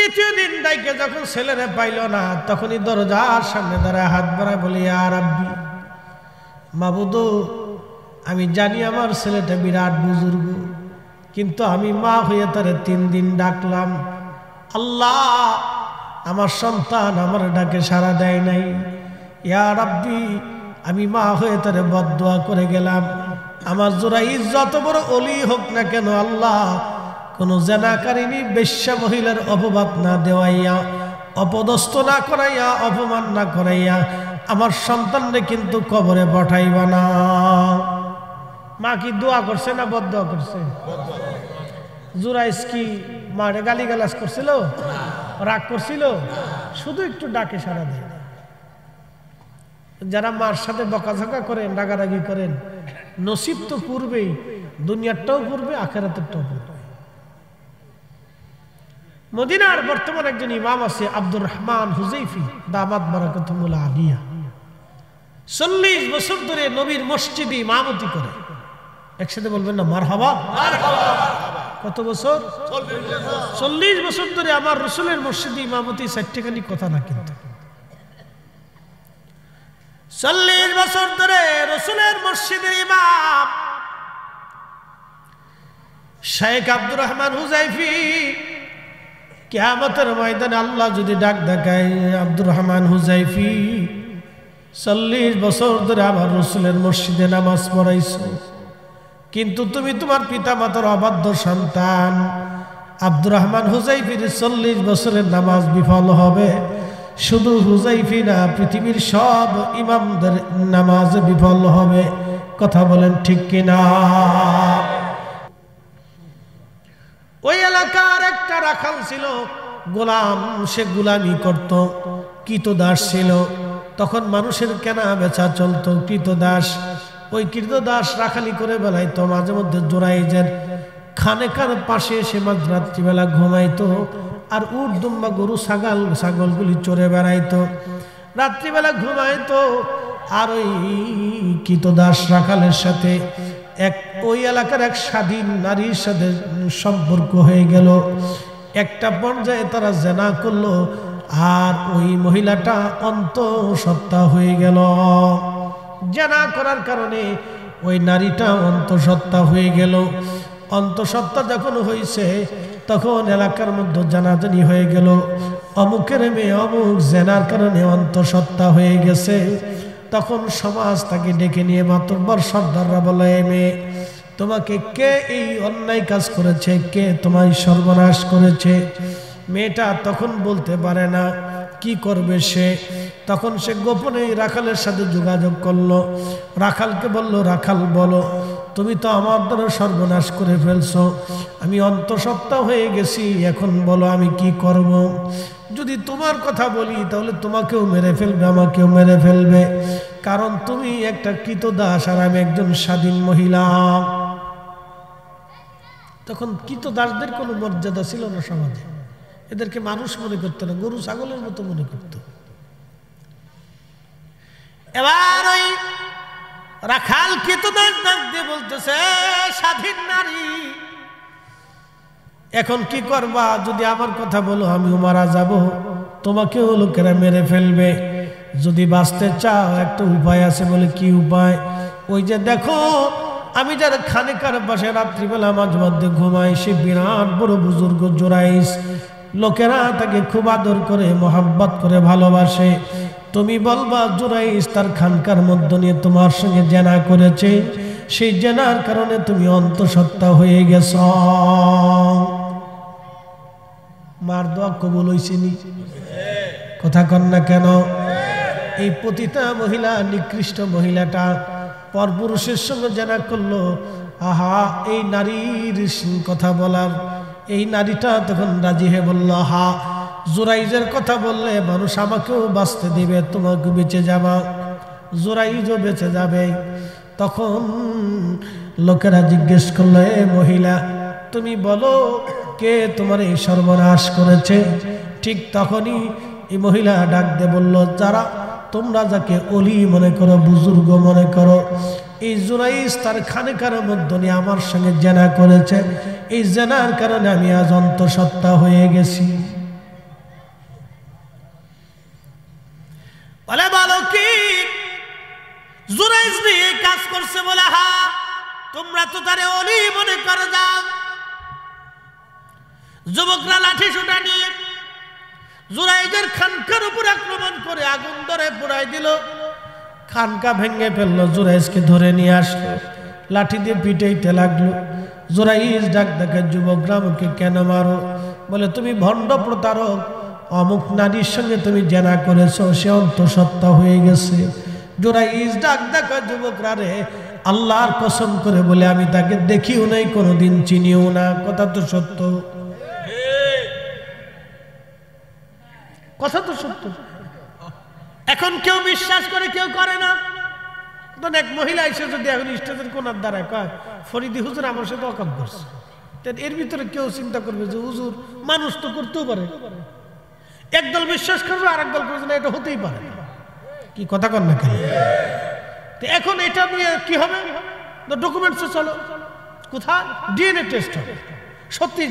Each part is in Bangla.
দ্বিতীয় দিন ডাইকে যখন ছেলেরে পাইল না, তখনই দরজার সামনে দাঁড়ায় হাত বাড়ায় বলি, ইয়া রাব্বি, মাবুদ, আমি জানি আমার ছেলেটা বিরাট বুজুর্গ, কিন্তু আমি মা হয়ে তারে 3 দিন ডাকলাম, আল্লাহ আমার সন্তান আমার ডাকে সাড়া দেয় নাই। ইয়া রাব্বি, আমি মা হয়ে তারে বদদুয়া করে গেলাম, আমার জুরাইজ যত বড় ওলি হোক না কেন, আল্লাহ কোন জেনাকারিনী বেশ্যা মহিলার অপবাদ না দেওয়াইয়া, অপদস্থ না করাইয়া, অপমান না করাইয়া আমার সন্তানরে কিন্তু কবরে পাঠাইবা না। মা কি দোয়া করছে না বদদুয়া করছে? জুরাইজ কি মারে গালিগালাজ করছিল, রাগ করছিল? শুধু একটু ডাকে সাড়া দেয়। যারা মার সাথে বকাঝকা করেন, রাগারাগি করেন, নসিব তো পূর্বেই, দুনিয়ারটাও পূর্বে, আখিরাতেরটাও পূর্বে। মদিনার বর্তমান একজন ইমাম আছে আব্দুর রহমান হুজাইফি দামাত বারাকাতুহুল্লাহ আলিয়া, 40 বছর ধরে নবীর মসজিদে ইমামতি করে। একসাথে বলবেন না মারহাবা? কত বছর? 40 বছর ধরে আমার রাসূলের মসজিদে ইমামতি, 4টাখানি কথা না কিন্তু। 40 বছর ধরে রাসূলের মসজিদের ইমাম শেখ আব্দুর রহমান হুজাইফি কিয়ামতের ময়দানে আল্লাহ যদি ডাক দেখায়, আব্দুর রহমান হুজাইফি 40 বছর ধরে আমার রাসূলের মসজিদে নামাজ পড়াইছো, কিন্তু তুমি তোমার পিতা মাতার অবাধ্য সন্তান। আব্দুর রহমান হুজাইফির 40 বছরের নামাজ বিফল হবে। শুধু হুজাইফি না, পৃথিবীর সব ইমামদের নামাজ বিফল হবে। কথা বলেন ঠিক কিনা? ওই এলাকার একটা রাখাল ছিল, গোলাম, সে গোলামি করত, কৃতদাস ছিল। তখন মানুষের কেনা বেচা চলতো, কৃতদাস। ওই কৃতদাস রাখালি করে বেলাইতো, মাঝে মধ্যে জোরাইজের খানেকার পাশে এসে মাঝরাত্রিবেলা ঘুমাইতো, আর উট দুম্বা গরু ছাগলগুলি চড়ে বেড়াইতো, রাত্রিবেলা ঘুমাইতো। আর ওই কৃতদাস রাখালের সাথে ওই এলাকার এক স্বাধীন নারীর সাথে সম্পর্ক হয়ে গেল। একটা পর্যায়ে তারা জেনা করলো, আর ওই মহিলাটা অন্তঃসত্ত্বা হয়ে গেল। জেনা করার কারণে ওই নারীটা অন্তঃসত্ত্বা হয়ে গেল। অন্তঃসত্ত্বা যখন হয়েছে, তখন এলাকার মধ্যে জানাজানি হয়ে গেল, অমুকের মেয়ে অমুক জেনার কারণে অন্তঃসত্ত্বা হয়ে গেছে। তখন সমাজ তাকে ডেকে নিয়ে মাতব্বর সর্দাররা বলে, মেয়ে, তোমাকে কে এই অন্যায় কাজ করেছে, কে তোমায় সর্বনাশ করেছে? মেয়েটা তখন বলতে পারে না, কি করবে সে? তখন সে গোপনে রাখালের সাথে যোগাযোগ করলো, রাখালকে বলল, রাখাল বলো, তুমি তো আমার দ্বারা সর্বনাশ করে ফেলছো, আমি অন্তঃসত্ত্বা হয়ে গেছি, এখন বলো আমি কি করব? যদি তোমার কথা বলি তাহলে তোমাকেও মেরে ফেলবে, আমাকেও মেরে ফেলবে, কারণ তুমি একটা কৃতদাস আর আমি একজন স্বাধীন মহিলা। তখন কৃতদাসদের কোনো মর্যাদা ছিল না সমাজে, এদেরকে মানুষ মনে করতো না, গরু ছাগলের মতো মনে করত। এবার ওই রাখাল কৃতদাস ডাক দিয়ে বলতেছে, স্বাধীন নারী, এখন কি করবা? যদি আমার কথা বলো আমিও মারা যাব, তোমাকেও লোকেরা মেরে ফেলবে। যদি বাঁচতে চাও একটা উপায় আছে। বলে কি উপায়? ওই যে দেখো, আমি যার খানেকার পাশে রাত্রিবেলা মাঝে মধ্যে ঘুমাই, সে বিরাট বড় বুজুর্গ জোরাইস, লোকেরা তাকে খুব আদর করে, মোহাব্বত করে ভালোবাসে। তুমি বলবা জোরাইস তার খানকার মধ্যে নিয়ে তোমার সঙ্গে জেনা করেছে, সেই জেনার কারণে তুমি অন্তঃসত্ত্বা হয়ে গেছ। মার দোয়া কবুল হইছে নি? কথা কন না কেন? এই পতিতা মহিলা, নিকৃষ্ট মহিলাটা পরপুরুষের সঙ্গে জেনা করলো। আহা, এই নারীর কথা বলার, এই নারীটা তখন রাজি হয়ে বলল, হা, জোরাইজের কথা বললে মানুষ আমাকেও বাঁচতে দিবে, তোমাকে বেঁচে যাবা, জোরাইজও বেঁচে যাবে। তখন লোকেরা জিজ্ঞেস করলো, এ মহিলা, তুমি বলো কে তোমার এই সর্বনাশ করেছে? ঠিক তখনই এই মহিলা ডাক দিয়ে বলল, যারা তোমরা যাকে অলি মনে করো, বুজুর্গ মনে করো, এই জোরাইস তার খানেকার মধ্যে নিয়ে আমার সঙ্গে জেনা করেছে, এই জেনার কারণে আমি আজ অন্তঃসত্ত্বা হয়ে গেছি। যুবকরা লাঠি সোটা নিয়ে জুরাইজের খানকার উপর আক্রমণ করে আগুন ধরে পুড়াই দিল। খানকা ভেঙে ফেললো, জুরাইজকে ধরে নিয়ে আসলো, লাঠি দিয়ে পিটাইতে লাগলো। জুরাইজ ডাক দেখে, যুবকরা আমাকে কেন মারো? বলে তুমি ভণ্ড প্রতারক, অমুক নারীর সঙ্গে তুমি জেনা করেছো, সে অন্তঃসত্ত্বা হয়ে গেছে। জুরাইজ ডাক দেখে, যুবকরা রে, আল্লাহর কসম করে বলে আমি তাকে দেখিও নাই, কোনোদিন চিনিও না। কথা তো সত্য, কথা তো সত্য। এখন কেউ বিশ্বাস করে, কেউ করে না। এক মহিলা এসে যদি এখন স্টেজের কোনার দ্বারায় কয় ফরিদি হুজুর আমার সাথে অকাম করছে, এর ভিতরে কেউ চিন্তা করবে যে হুজুর মানুষ তো করতেও পারে। একদল বিশ্বাস করবে, আর একদল করবে না, এটা হতেই পারে। কি কথা কর না কেন? এখন এটা নিয়ে কি হবে? ডকুমেন্টসে চলো, কোথায় ডিএনএ টেস্ট হবে, সত্যি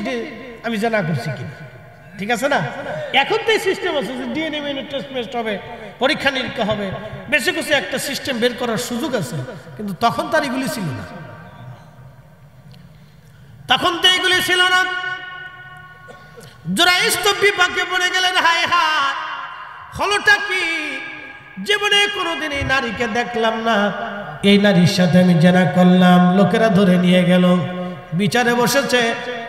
আমি জানা করছি কিনা। ঠিক আছে না? এখন তো এই সিস্টেম আছে যে ডিএনএ টেস্ট হবে, পরীক্ষা নিরীক্ষা হবে, বেশি কিছু একটা সিস্টেম বের করার সুযোগ আছে। কিন্তু তখন তার এগুলি ছিল না, তখন তো এগুলি ছিল না। জুরাইজ তো বিপাকে পড়ে গেলেন, হায় হায়, হলোটা কি? জীবনে কোনোদিন এই নারীকে দেখলাম না, এই নারীর সাথে আমি জেনা করলাম। লোকেরা ধরে নিয়ে গেল, বিচারে বসেছে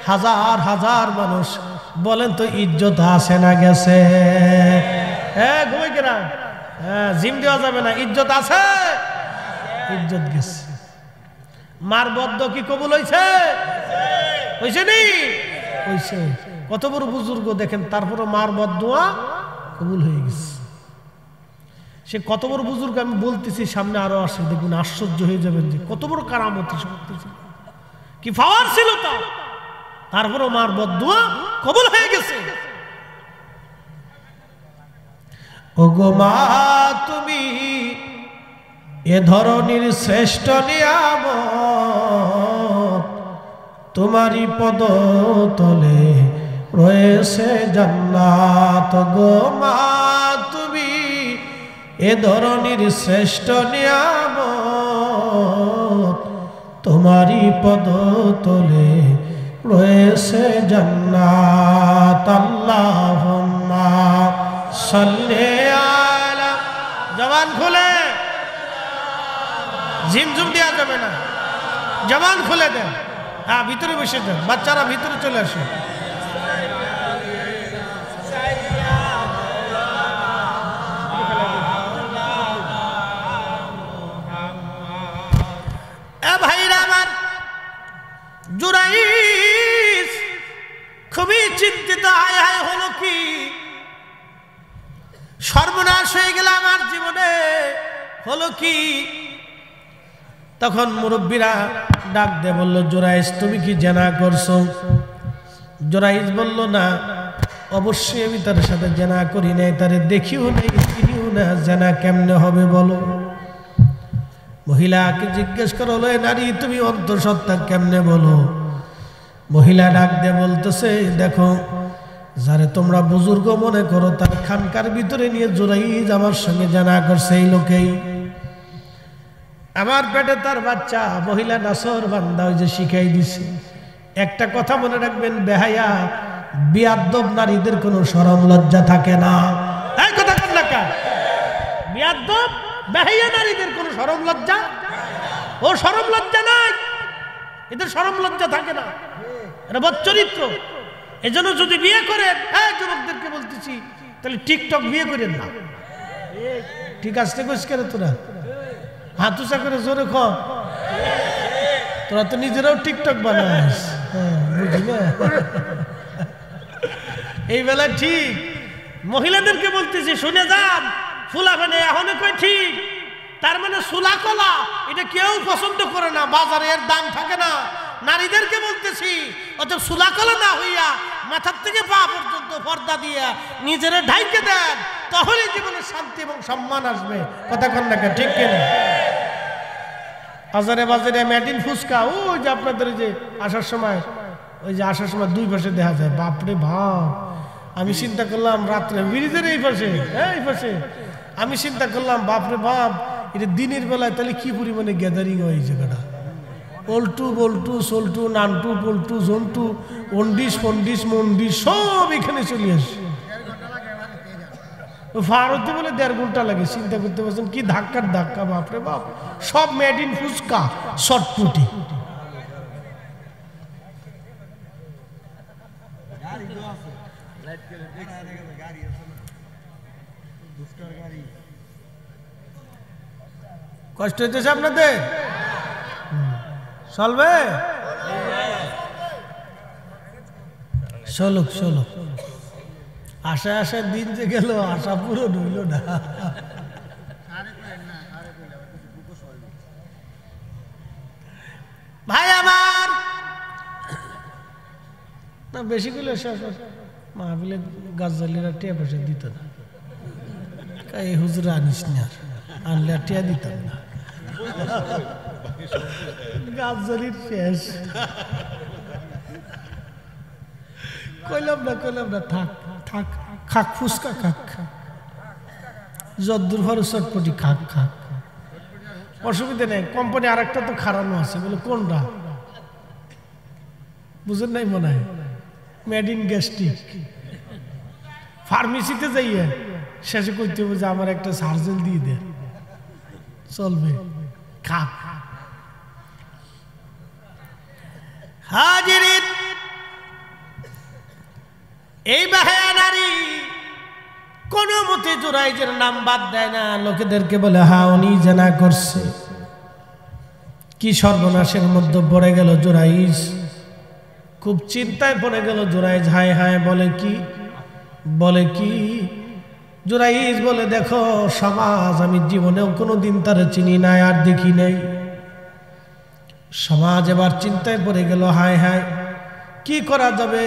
হাজার হাজার মানুষ। বলেন তো ইজ্জত আছে না গেছে? হ্যাঁ, ঘুমাই কেনা, হ্যাঁ, জিম দেওয়া যাবে না, ইজ্জত আছে, ইজ্জত গেছে। মার বদ্ধ কি কবুল হয়েছে? হয়েছে নি? হয়েছে। কত বড় বুজুর্গ দেখেন, তারপরে মার বদদোয়া কবুল হয়ে গেছে। সে কত বড় বুজুর্গ আমি বলতেছি, সামনে আরো আসে, দেখুন আশ্চর্য হয়ে যাবেন যে কত বড় কারামতি শক্তি ছিল, কি পাওয়ার ছিল তার। তারপরে মার বদদোয়া কবুল হয়ে গেছে। ওগো মা, তুমি এ ধরনের শ্রেষ্ঠ নিয়ামত, তোমারই পদ তলে রয়েছে জান্নাত। গো মা, তুমি এ ধরনের শ্রেষ্ঠ নিয়ামত, তোমারই পদ তলে রয়েছে জান্নাত। আল্লাহুম্মা সাল্লি আলা, জবান খুলে, ঝিমঝুম দেওয়া যাবে না, জবান খুলে দেন। হ্যাঁ, ভিতরে বসে যান, বাচ্চারা ভিতরে চলে আসে। ভাইরা আমার, জুরাইজ খুবই চিন্তিত, হায় হায় হলো কি, সর্বনাশ হয়ে গেল আমার জীবনে, হলো কি? তখন মুরব্বীরা ডাক দিয়ে বলল, জুরাইজ তুমি কি জেনা করছো? জুরাইজ বলল, না, অবশ্যই আমি তার সাথে জেনা করি নাই, তারে দেখিও নাই, চিনিও না, জেনা কেমনে হবে বলো? মহিলাকে জিজ্ঞেস করো, নারী তুমি অন্তঃসত্ত্বা কেমনে বলো? মহিলা ডাক দিয়ে বলতেছে, দেখো, যারে তোমরা বুজুর্গ মনে করো, তার খানকার ভিতরে নিয়ে জুরাইজ আমার সঙ্গে জানা করছে এই লোকেই। আমার পেটে তার বাচ্চা, মহিলা নাসর বান্দা, ওই যে শিখাই দিছে। একটা কথা মনে রাখবেন, বেহায়া বিয়াদ্দব নারীদের কোনো শরম লজ্জা থাকে না। এই কথা কোন লেখা? বিয়াদ্দব বেহায়া নারীদের কোনো শরম লজ্জা, ও শরম লজ্জা নাই, এদের শরম লজ্জা থাকে না, এটা বচ্চরিত্র। এজন্য যদি বিয়ে করেন, হ্যাঁ, যুবকদেরকে বলতেছি, তাহলে টিকটক বিয়ে করেন না। ঠিক আছে, কইস করে তোরা হাত উঁচা করে জোরে খ, তোরা তো নিজেরাও টিকটক বানাস, বুঝলি না? এই বেলা ঠিক মহিলাদেরকে বলতেছি, শুনে যান, ফুলা মানে এখন কই ঠিক, তার মানে সুলা কলা এটা কেউ পছন্দ করে না, বাজারে এর দাম থাকে না। নারীদেরকে বলতেছি, অত সুলা কলা না হইয়া মাথার থেকে পা পর্যন্ত পর্দা দিয়ে নিজেরা ঢাইকে দেন, তাহলে জীবনে শান্তি এবং সম্মান আসবে। কথা কন না, ঠিক কিনা? বাজারে বাজারে ম্যাডিন ফুচকা, ওই যে আপনাদের যে আসার সময়, ওই যে আসার সময় দুই পাশে দেখা যায়, বাপরে বাপ। আমি চিন্তা করলাম রাত্রে ব্রিজের এই পাশে, এই পাশে, আমি চিন্তা করলাম বাপরে বাপ, এটা দিনের বেলায় তাহলে কি পরিমাণে গ্যাদারিং হয় এই জায়গাটা। ওল্টু বল্টু সোল্টু নান্টু পল্টু জন্টু অন্ডিস ফন্ডিস মন্ডিস সব এখানে চলে আসে। ভারতে বলে 1.5 ঘন্টা লাগে। চিন্তা করতে পারছেন কি ধাক্কার ধাক্কা, বাপরে বাপ। সব মেড ইন ফুচকা শর্টপুটি। কষ্ট হইতেছে আপনাদের? চলবে? চলুক চলুক। আশা আশা দিন যে গেল, আশা পুরো হইল না। ভাই আমার না বেশি গুলো মাহফিলে গাছালিরা টিয়া পয়সা দিত না। এই হুজুরা আনিস না, আনলে টিয়া দিতাম না। গাছালির শেষ। কইলাম না থাক থাক, খাক ফুচকা খাক, যদ্দুর ভর চটপটি খাক খাক, অসুবিধা নেই। কোম্পানি আর একটা তো খারানো আছে। বলে কোনটা বুঝেন নাই মনে হয়? Made in gastric. ফার্মেসিতে যাইয়ে শেষে করতে হবে যে আমার একটা সার্জেল দিয়ে দেন, চলবে খাক। হাজিরিন, এই বাহায়া নারী কোন মতে জুরাইজের নাম বাদ দেয় না। লোকেদেরকে বলে হা উনি জানা করছে। কি সর্বনাশের মধ্যে পড়ে গেল জুরাইজ। খুব চিন্তায় পড়ে গেল জুরাইজ। হায় হায়, বলে কি জুরাইজ বলে দেখো সমাজ, আমি জীবনেও কোনোদিন তার চিনি নাই আর দেখি নাই। সমাজ এবার চিন্তায় পড়ে গেল। হায় হায়, কি করা যাবে?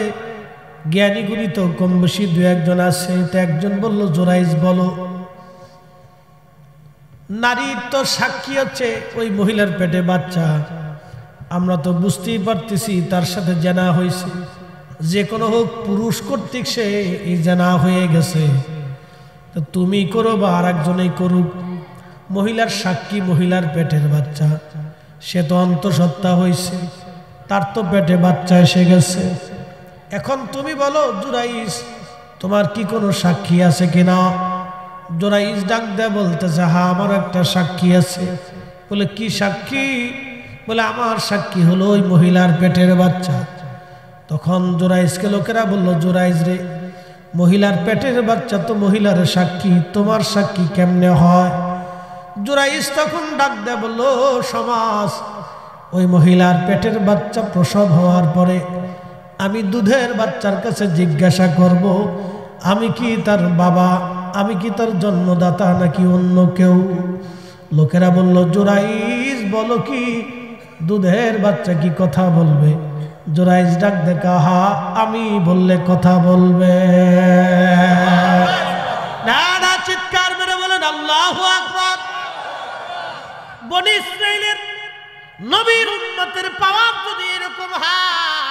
জ্ঞানীগুলি তো কম বেশি 2-1 আছে। তো একজন বলল জুরাইজ বলো। নারীর তো সাক্ষী হচ্ছে ওই মহিলার পেটে বাচ্চা। আমরা তো বুঝতেই পারতেছি তার সাথে জানা হয়েছে। যে কোনো হোক পুরুষ কর্তৃক সে এই জানা হয়ে গেছে। তো তুমি করো বা আর একজনেই করুক, মহিলার সাক্ষী মহিলার পেটের বাচ্চা। সে তো অন্তঃসত্ত্বা হয়েছে, তার তো পেটে বাচ্চা এসে গেছে। এখন তুমি বলো জুরাইজ, তোমার কি কোনো সাক্ষী আছে কিনা? জুরাইজ ডাক দেয় বলতেছে হ্যাঁ আমার একটা সাক্ষী আছে। বলে কি সাক্ষী? বলে আমার সাক্ষী হলো ওই মহিলার পেটের বাচ্চা। তখন জুরাইজকে লোকেরা বলল জুরাইজ রে, মহিলার পেটের বাচ্চা তো মহিলার সাক্ষী, তোমার সাক্ষী কেমনে হয়? জুরাইজ তখন ডাক দেয় বলল সমাজ, ওই মহিলার পেটের বাচ্চা প্রসব হওয়ার পরে আমি দুধের বাচ্চার কাছে জিজ্ঞাসা করব আমি কি তার বাবা, আমি কি তার জন্মদাতা নাকি অন্য কেউ? লোকেরা বলল জুরাইজ বলো কি দুধের বাচ্চা কি কথা বলবে? জুরাইজ ডাক দেখা হা আমি বললে কথা বলবে। না না, চিৎকার মেরে বলেন আল্লাহু আকবার। বনি ইসরাইলের নবীর উম্মতের পাওয়ার যদি এরকম হয়,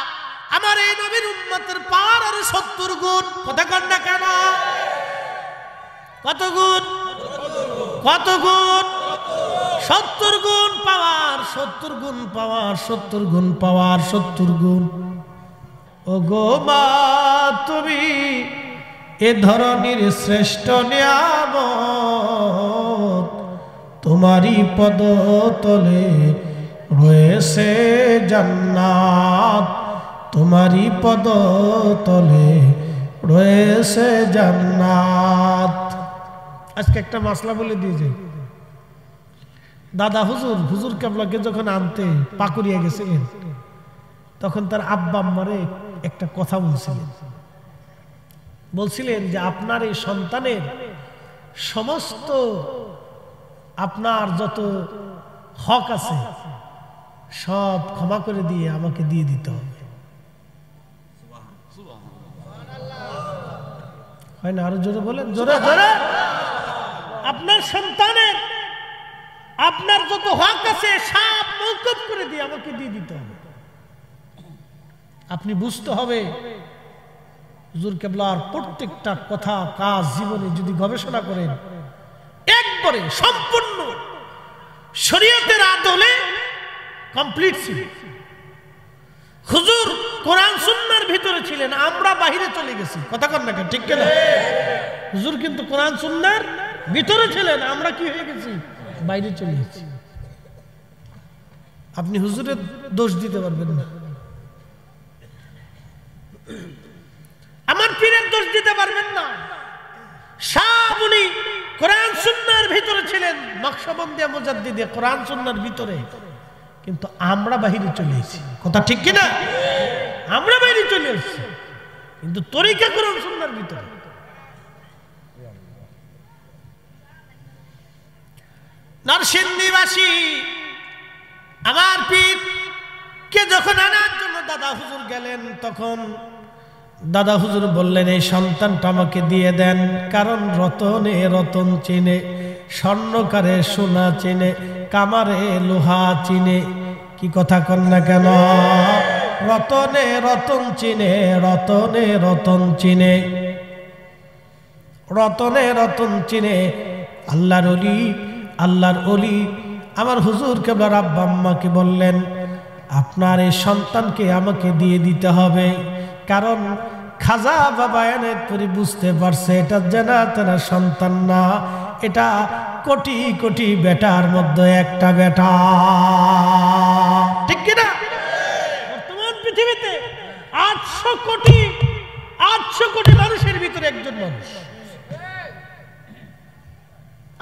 আমার এই নবীর উম্মতের পাওয়ার আর 70 গুণ। কথা কন না কেন? কত গুণ? কত গুণ? 70 গুণ পাওয়ার, 70 গুণ পাওয়ার, 70 গুণ পাওয়ার, 70 গুণ। ও গো মা তুমি এ ধরনের শ্রেষ্ঠ নিয়ামত, তোমারই পদতলে রয়েছে জান্নাত, তোমারই পদতলে রয়েছে জান্নাত। আজকে একটা মাসলা বলে দিয়ে যাই। দাদা হুজুর কেবলাকে যখন আনতে পাকুড়িয়া গেছিলেন, তখন তার আব্বা আম্মারে একটা কথা বলছিলেন যে আপনার এই সন্তানের সমস্ত আপনার যত হক আছে সব ক্ষমা করে দিয়ে আমাকে দিয়ে দিতে হবে। হয় না? আরো জোরে বলেন, জোরে জোরে। আপনার সন্তানের আপনার যত হক আছে সব মওকুফ করে দিয়ে আমাকে দিয়ে দিতে হবে। আপনি বুঝতে হবে হুজুর কেবলার প্রত্যেকটা কথা কাজ জীবনে যদি গবেষণা করেন, একবারে সম্পূর্ণ শরীয়তের আদলে কমপ্লিট ছিল। হুজুর কোরআন সুন্নাহর ভিতরে ছিলেন, আমরা বাহিরে চলে গেছি। কথা কন না ঠিক কিনা? হুজুর কিন্তু কোরআন সুন্নাহর ভিতরে ছিলেন, আমরা কি হয়ে গেছি? বাইরে চলে গেছি। আপনি হুজুরের দোষ দিতে পারবেন না, আমার পীরের দোষ দিতে পারবেন না। সব উনি কোরআন সুন্নাহর ভিতরে ছিলেন, নকশবন্দিয়া মুজাদ্দিদে কোরআন সুন্নাহর ভিতরে, কিন্তু আমরা বাহিরে চলে এসেছি। কথা ঠিক কিনা? আমরা বাইরে চলে এসেছি, কিন্তু তরিকা কোরআন সুন্নাহর ভিতরে। নরসিংদীবাসী আমার পীর কে যখন আনার জন্য দাদা হুজুর গেলেন, তখন দাদা হুজুর বললেন, এই সন্তানটা আমাকে দিয়ে দেন, কারণ রতনে রতন চিনে, স্বর্ণকারে সোনা চিনে, কামারে লোহা চিনে। কি কথা কন না কেন? রতনে রতন চিনে, রতনে রতন চিনে, রতনে রতন চিনে। আল্লাহর ওলি, আল্লাহর ওলি আমার হুজুর কেবলার আব্বা আম্মাকে বললেন, আপনার এই সন্তানকে আমাকে দিয়ে দিতে হবে, কারণ খাজা বাবা এনায়েতপুরী বুঝতে পারছে এটা জানা তেনা সন্তান না, এটা কোটি কোটি বেটার মধ্যে একটা বেটা। ঠিক কিনা? বর্তমান পৃথিবীতে 800 কোটি মানুষের ভিতরে একজন মানুষ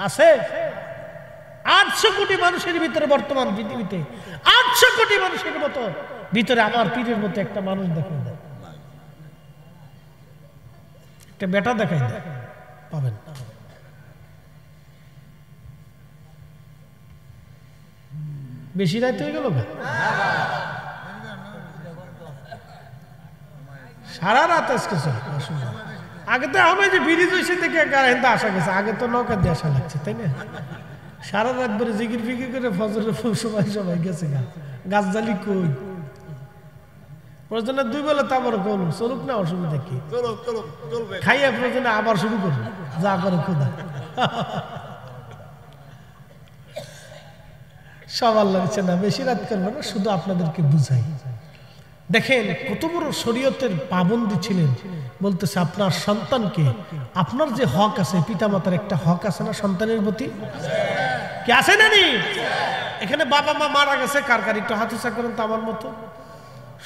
আছে। 800 কোটি মানুষের ভিতরে, বর্তমান পৃথিবীতে 800 কোটি মানুষের মতো ভিতরে আমার পীরের মতো একটা মানুষ দেখাই দেয়, একটা বেটা দেখাই দেয়, পাবেন। বেশি রাত হয়ে গেল, সারা রাত আজকে আগে তো আমি যে ব্রিজ হয়েছে দেখে আসা গেছে, আগে তো নৌকা দিয়ে আসা লাগছে, তাই না? সারা রাত ধরে জিকির ফিকির করে ফজরের সবাই গেছে। গাছ জালি কই প্রয়োজনে 2 বেলা তারপর করুন, চলুক না, অসুবিধা কি? খাইয়া প্রয়োজনে আবার শুরু করুন, যা করে খোদা। সব আল্লাহ ইচ্ছা না, বেশি রাত করবে না, শুধু আপনাদেরকে বুঝাই। দেখেন কত বড় শরীয়তের পাবন্দি ছিলেন। বলতেছে আপনার সন্তানকে, আপনার যে হক আছে, পিতামাতার একটা হক আছে না সন্তানের প্রতি, কি আছে না? এখানে বাবা মা মারা গেছে, কার কার একটু হাত উঁচা করেন তো আমার মতো।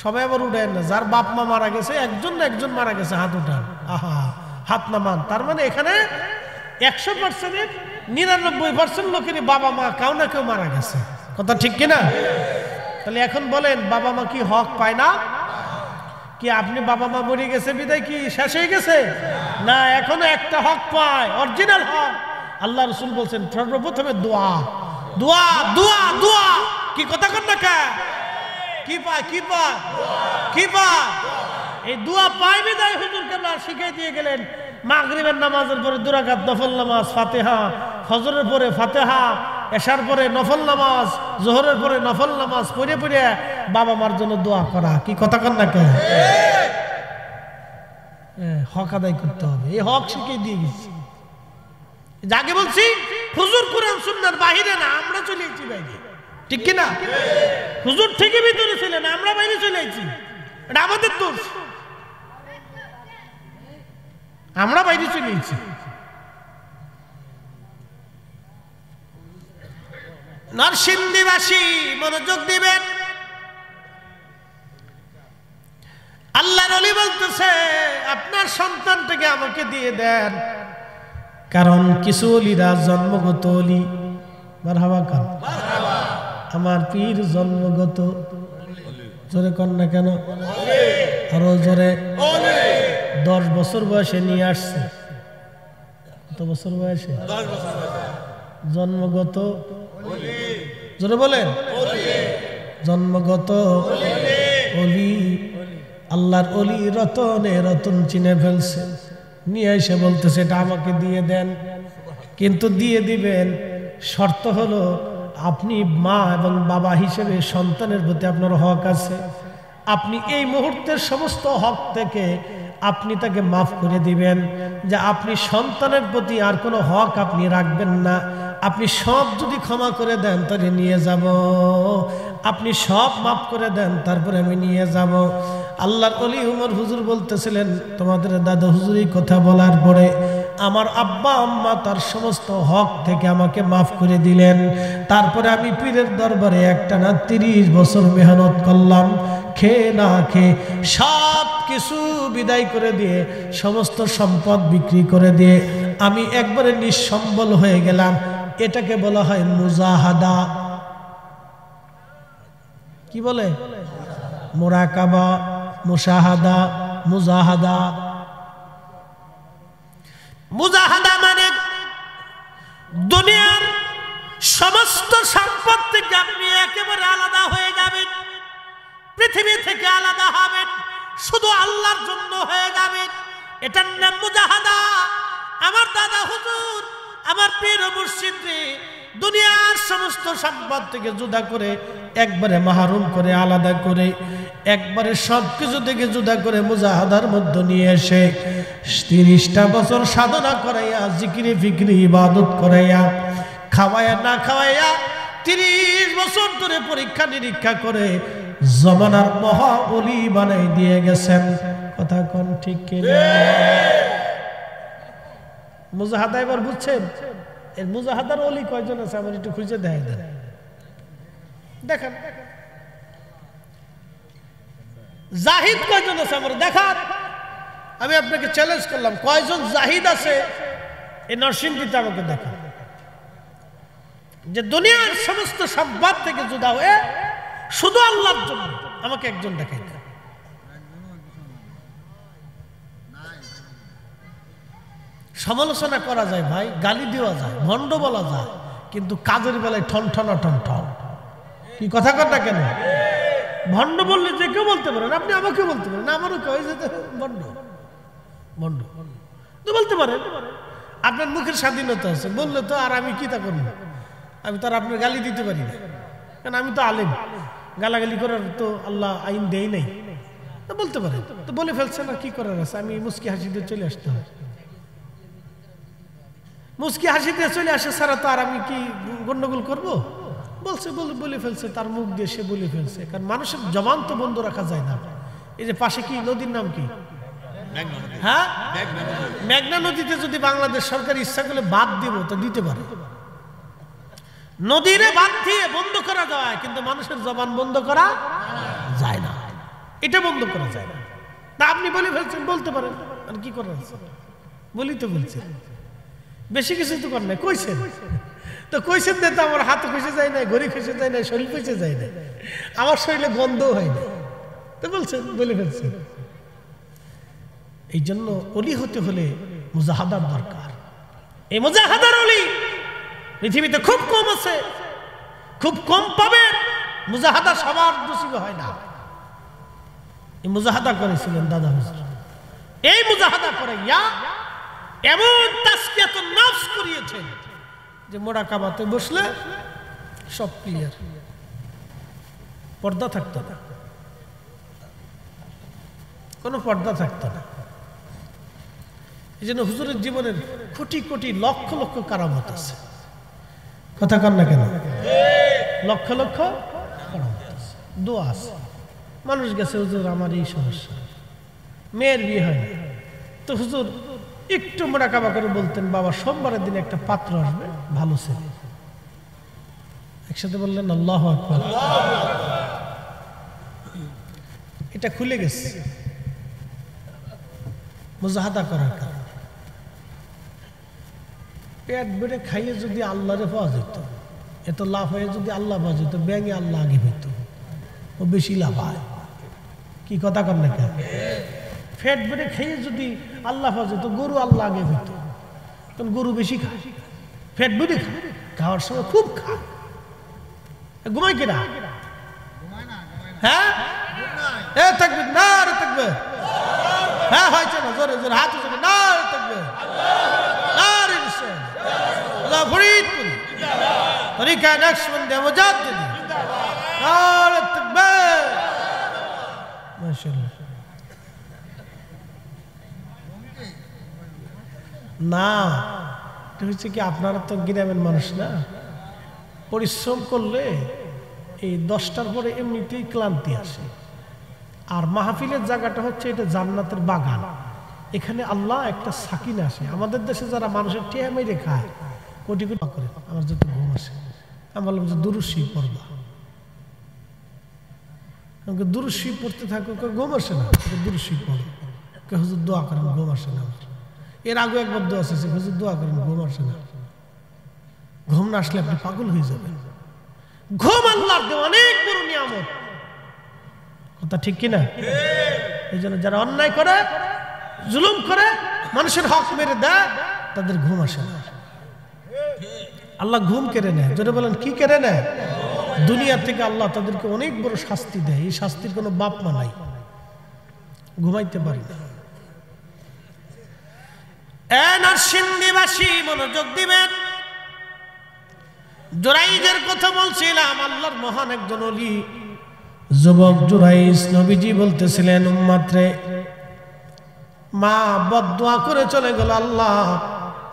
সবাই আবার উঠেন না, যার বাপ মা মারা গেছে, একজন না একজন মারা গেছে, হাত উঠান। আহা, হাত নামান। তার মানে এখানে 100%-এর 99% লোকেরই বাবা মা কেউ না কেউ মারা গেছে। কথা ঠিক কিনা? তাহলে এখন বলেন, বাবা মা কি হক পায় না? কি আপনি বাবা মা মরে গেছে বিদায় কি শেষ হয়ে গেছে? না, এখনো একটা হক পায়, অরিজিনাল হক। আল্লাহ রাসূল বলছেন সর্বপ্রথমে দোয়া, দোয়া, দোয়া, দোয়া। কি কথা কন না কে? কি পায়? কি পায়? কি পায়? এই দোয়া পায় বিদায় হুজুর কেবলা শিখিয়ে দিয়ে গেলেন, মাগরিবের নামাজের পরে 2 রাকাত নফল নামাজ, ফাতিহা, ফজরের পরে ফাতিহা, এশার পরে নফল নামাজ, জোহরের পরে নফল নামাজ পড়ে পড়ে বাবা মার জন্য দোয়া করা। কি কথা কন না কে? হক আদায় করতে হবে, এই হক শিখিয়ে দিয়ে গেছি। যাকে বলছি হুজুর কোরআন সুন্নাহর বাহিরে না, আমরা চলে এসেছি বাইরে। ঠিক কিনা? হুজুর ঠিকই ভিতরে ছিলেন, আমরা বাইরে চলে এসেছি, এটা আমাদের দোষ, আমরা বাইরে চলে এসেছি। নরসিংদীবাসী মনোযোগ দিবেন, আল্লাহর ওলি বলতেছে আপনার সন্তানটাকে আমাকে দিয়ে দেন, কারণ কিছু ওলিরা জন্মগত ওলি। মারহাবা কান, আমার পীর জন্মগত। জোরে কন না কেন? আরো জোরে। 10 বছর বয়সে নিয়ে আসছে। কত বছর বয়সে? জন্মগত। জোরে বলেন, জন্মগত ওলি। আল্লাহর ওলি রতনে রতন চিনে ফেলছে, নিয়ে এসে বলতেছে এটা আমাকে দিয়ে দেন। কিন্তু দিয়ে দিবেন, শর্ত হলো আপনি মা এবং বাবা হিসেবে সন্তানের প্রতি আপনার হক আছে। আপনি এই মুহূর্তের সমস্ত হক থেকে আপনি তাকে মাফ করে দিবেন, যে আপনি সন্তানের প্রতি আর কোনো হক আপনি রাখবেন না। আপনি সব যদি ক্ষমা করে দেন তাহলে নিয়ে যাব, আপনি সব মাফ করে দেন, তারপরে আমি নিয়ে যাব। আল্লাহর ওলি উমর হুজুর বলতেছিলেন, তোমাদের দাদা হুজুর এই কথা বলার পরে আমার আব্বা আম্মা তার সমস্ত হক থেকে আমাকে মাফ করে দিলেন। তারপরে আমি পীরের দরবারে একটানা 30 বছর মেহনত করলাম, খেয়ে না খেয়ে সব কিছু বিদায় করে দিয়ে, সমস্ত সম্পদ বিক্রি করে দিয়ে আমি একবারে নিঃসম্বল হয়ে গেলাম। এটাকে বলা হয় মুজাহাদা। কি বলে? মুরাকাবা, মুশাহাদা, মুজাহাদা। মুজাহাদা মানে দুনিয়ার সমস্ত সম্পদ থেকে আপনি একেবারে আলাদা হয়ে যাবেন, পৃথিবী থেকে আলাদা হবেন, শুধু আল্লাহর জন্য হয়ে যাবেন। এটার নাম মুজাহাদা। আমার দাদা হুজুর, আমার পীর ও মুর্শিদ দুনিয়ার সমস্ত সম্পদ থেকে জুদা করে, একবারে মাহরুম করে, আলাদা করে, একবারে সবকিছু থেকে জুদা করে মুজাহাদার মধ্যে নিয়ে এসে 30টা বছর সাধনা করাইয়া, জিকিরে ফিকিরে ইবাদত করাইয়া, খাওয়াইয়া না খাওয়াইয়া 30 বছর ধরে পরীক্ষা নিরীক্ষা করে জমানার মহা ওলি বানাই দিয়ে গেছেন। কথা কোন ঠিক কিনা? মুজাহাদা এবার বুঝছেন? এর মুজাহাদার ওলি কয়জন আছে আমার একটু খুঁজে দেয় দেন, দেখেন। জাহিদ কয়জন আছে আমার দেখান। আমি আপনাকে চ্যালেঞ্জ করলাম, কয়জন জাহিদ আছে এই নরসিংদীতে আমাকে দেখান, যে দুনিয়ার সমস্ত সম্পদ থেকে জুদা হয়ে শুধু আল্লাহর জন্য। আমাকে একজন দেখাই দেন। সমালোচনা করা যায় ভাই, গালি দেওয়া যায়, ভণ্ড বলা যায়, কিন্তু কাজের বেলায় ঠন ঠনা ঠন ঠন। কি কথা কথা কেন? ভণ্ড বললে যে কেউ বলতে পারেন, আপনি আমাকে বলতে পারেন, আমারও কেউ যেতে ভণ্ড ভণ্ড তো বলতে পারেন। আপনার মুখের স্বাধীনতা আছে, বললে তো আর আমি কি তা করব? আমি তো আর আপনার গালি দিতে পারি না, কারণ আমি তো আলেম। গালাগালি করার তো আল্লাহ আইন দেয় নাই, তো বলতে পারেন। তো বলে ফেলছে না, কি করার আছে? আমি মুস্কি হাসিতে চলে আসতে হয়। মুস্কি হাসিতে চলে আসে ছাড়া তো আর আমি কি গন্ডগোল করব? বলছে, বলে ফেলছে, তার মুখ দিয়ে সে বলে ফেলছে। কারণ মানুষের জবান তো বন্ধ রাখা যায় না। এই যে পাশে কি নদীর নাম কি? হ্যাঁ, মেঘনা নদীতে যদি বাংলাদেশ সরকার ইচ্ছা করলে বাদ দিব তো দিতে পারে, নদীরে বাদ দিয়ে বন্ধ করা যায়, কিন্তু মানুষের জবান বন্ধ করা যায় না। এটা বন্ধ করা যায় না। তা আপনি বলে ফেলছেন, বলতে পারেন, আর কি করার আছে? বলি তো বলছেন, বেশি কিছু তো করেন না, কইছেন তো কইছেন তো আমার হাত খসে যায় না, ঘড়ি খসে যায় না, শরীর খসে যায় না, আমার শরীরে গন্ধও হয় না, তো বলছেন, বলে ফেলছেন। এই জন্য ওলি হতে হলে মুজাহাদার দরকার। এই মুজাহাদার ওলি পৃথিবীতে খুব কম আছে, খুব কম পাবেন। মুজাহাদা সবার নসিবে হয় না। এই মুজাহাদা করেছিলেন দাদা হুজুর। এই মুজাহাদা করে এমন তাসকিয়াতুন নফস করিয়েছেন যে মুরাকাবাতে বসলে সব ক্লিয়ার, পর্দা থাকতো না, কোনো পর্দা থাকতো না। এই জন্য হুজুরের জীবনের কোটি কোটি লক্ষ লক্ষ কারামত আছে। কথা কন না কেন? লক্ষ লক্ষ কারামত আছে, দোয়া আছে। মানুষ গেছে, হুজুর আমার এই সমস্যা, মেয়ের বিয়ে হয় না, তো হুজুর একটু মুরাকাবা করে বলতেন, বাবা সোমবারের দিন একটা পাত্র আসবে, ভালো ছেলে। একসাথে বললেন আল্লাহু আকবার। এটা খুলে গেছে মুজাহাদা করার কারণে। পেট বেড়ে খাইয়ে যদি আল্লাহরে পাওয়া যেত, এত লাভ হয়ে যদি আল্লাহ পাওয়া যেত, ব্যাঙে আল্লাহ আগে পেত, ও বেশি লাভ হয়। কি কথা কর না কেন? পেট বেড়ে খাইয়ে যদি আল্লাহ পাওয়া যেত, গরু আল্লাহ আগে পেত, কারণ গরু বেশি খায়, পেট বেড়ে খায়, খাওয়ার সময় খুব খায়। ঘুমায় কিনা? হ্যাঁ, এ থাকবে না, রে থাকবে, হ্যাঁ হয়েছে না, জোরে জোরে হাত উঠে না, রে থাকবে না, রে নিশ্চয় আল্লাহ ফরিদপুর তরিকা নকশবন্দি মুজাদ্দিদ না, রে থাকবে। মাশাআল্লাহ। না, এটা হচ্ছে কি, আপনারা তো গ্রামের মানুষ না, পরিশ্রম করলে এই 10টার পরে এমনিতেই ক্লান্তি আসে। আর মাহফিলের জায়গাটা হচ্ছে এটা জান্নাতের বাগান, এখানে আল্লাহ একটা সাকিন আসে। আমাদের দেশে যারা মানুষের টিয়া মেরে খায় কোটি কোটি করে, আমার যত ঘুম আসে, আমি বললাম যে দুরূদ শরীফ পড়বা, আমাকে দুরূদ শরীফ পড়তে থাকো, ঘুম আসে না, দুরূদ শরীফ পড়ো, হুজুর দোয়া করেন, ঘুম আসে না। এর আগে একবার দোয়া আছে, হুজুর দোয়া করেন, ঘুম আসে না। ঘুম না আসলে আপনি পাগল হয়ে যাবেন। ঘুম আল্লাহর দেওয়া অনেক বড় নিয়ামত, কথা ঠিক কিনা? এই জন্য যারা অন্যায় করে, জুলুম করে, মানুষের হক মেরে দেয়, তাদের ঘুম আসে না। আল্লাহ ঘুম কেড়ে নেয়। যদি বলেন কি কেড়ে নেয়? দুনিয়া থেকে আল্লাহ তাদেরকে অনেক বড় শাস্তি দেয়, এই শাস্তির কোনো বাপ মা নাই, ঘুমাইতে পারি না। নরসিংদীবাসী মনোযোগ দিবেন, জুরাইজের কথা বলছিলাম। আল্লাহর মহান একজন ওলি যুবক জুরাইজ, নবীজি বলতেছিলেন উম্মতরে, মা বদদুয়া করে চলে গেল, আল্লাহ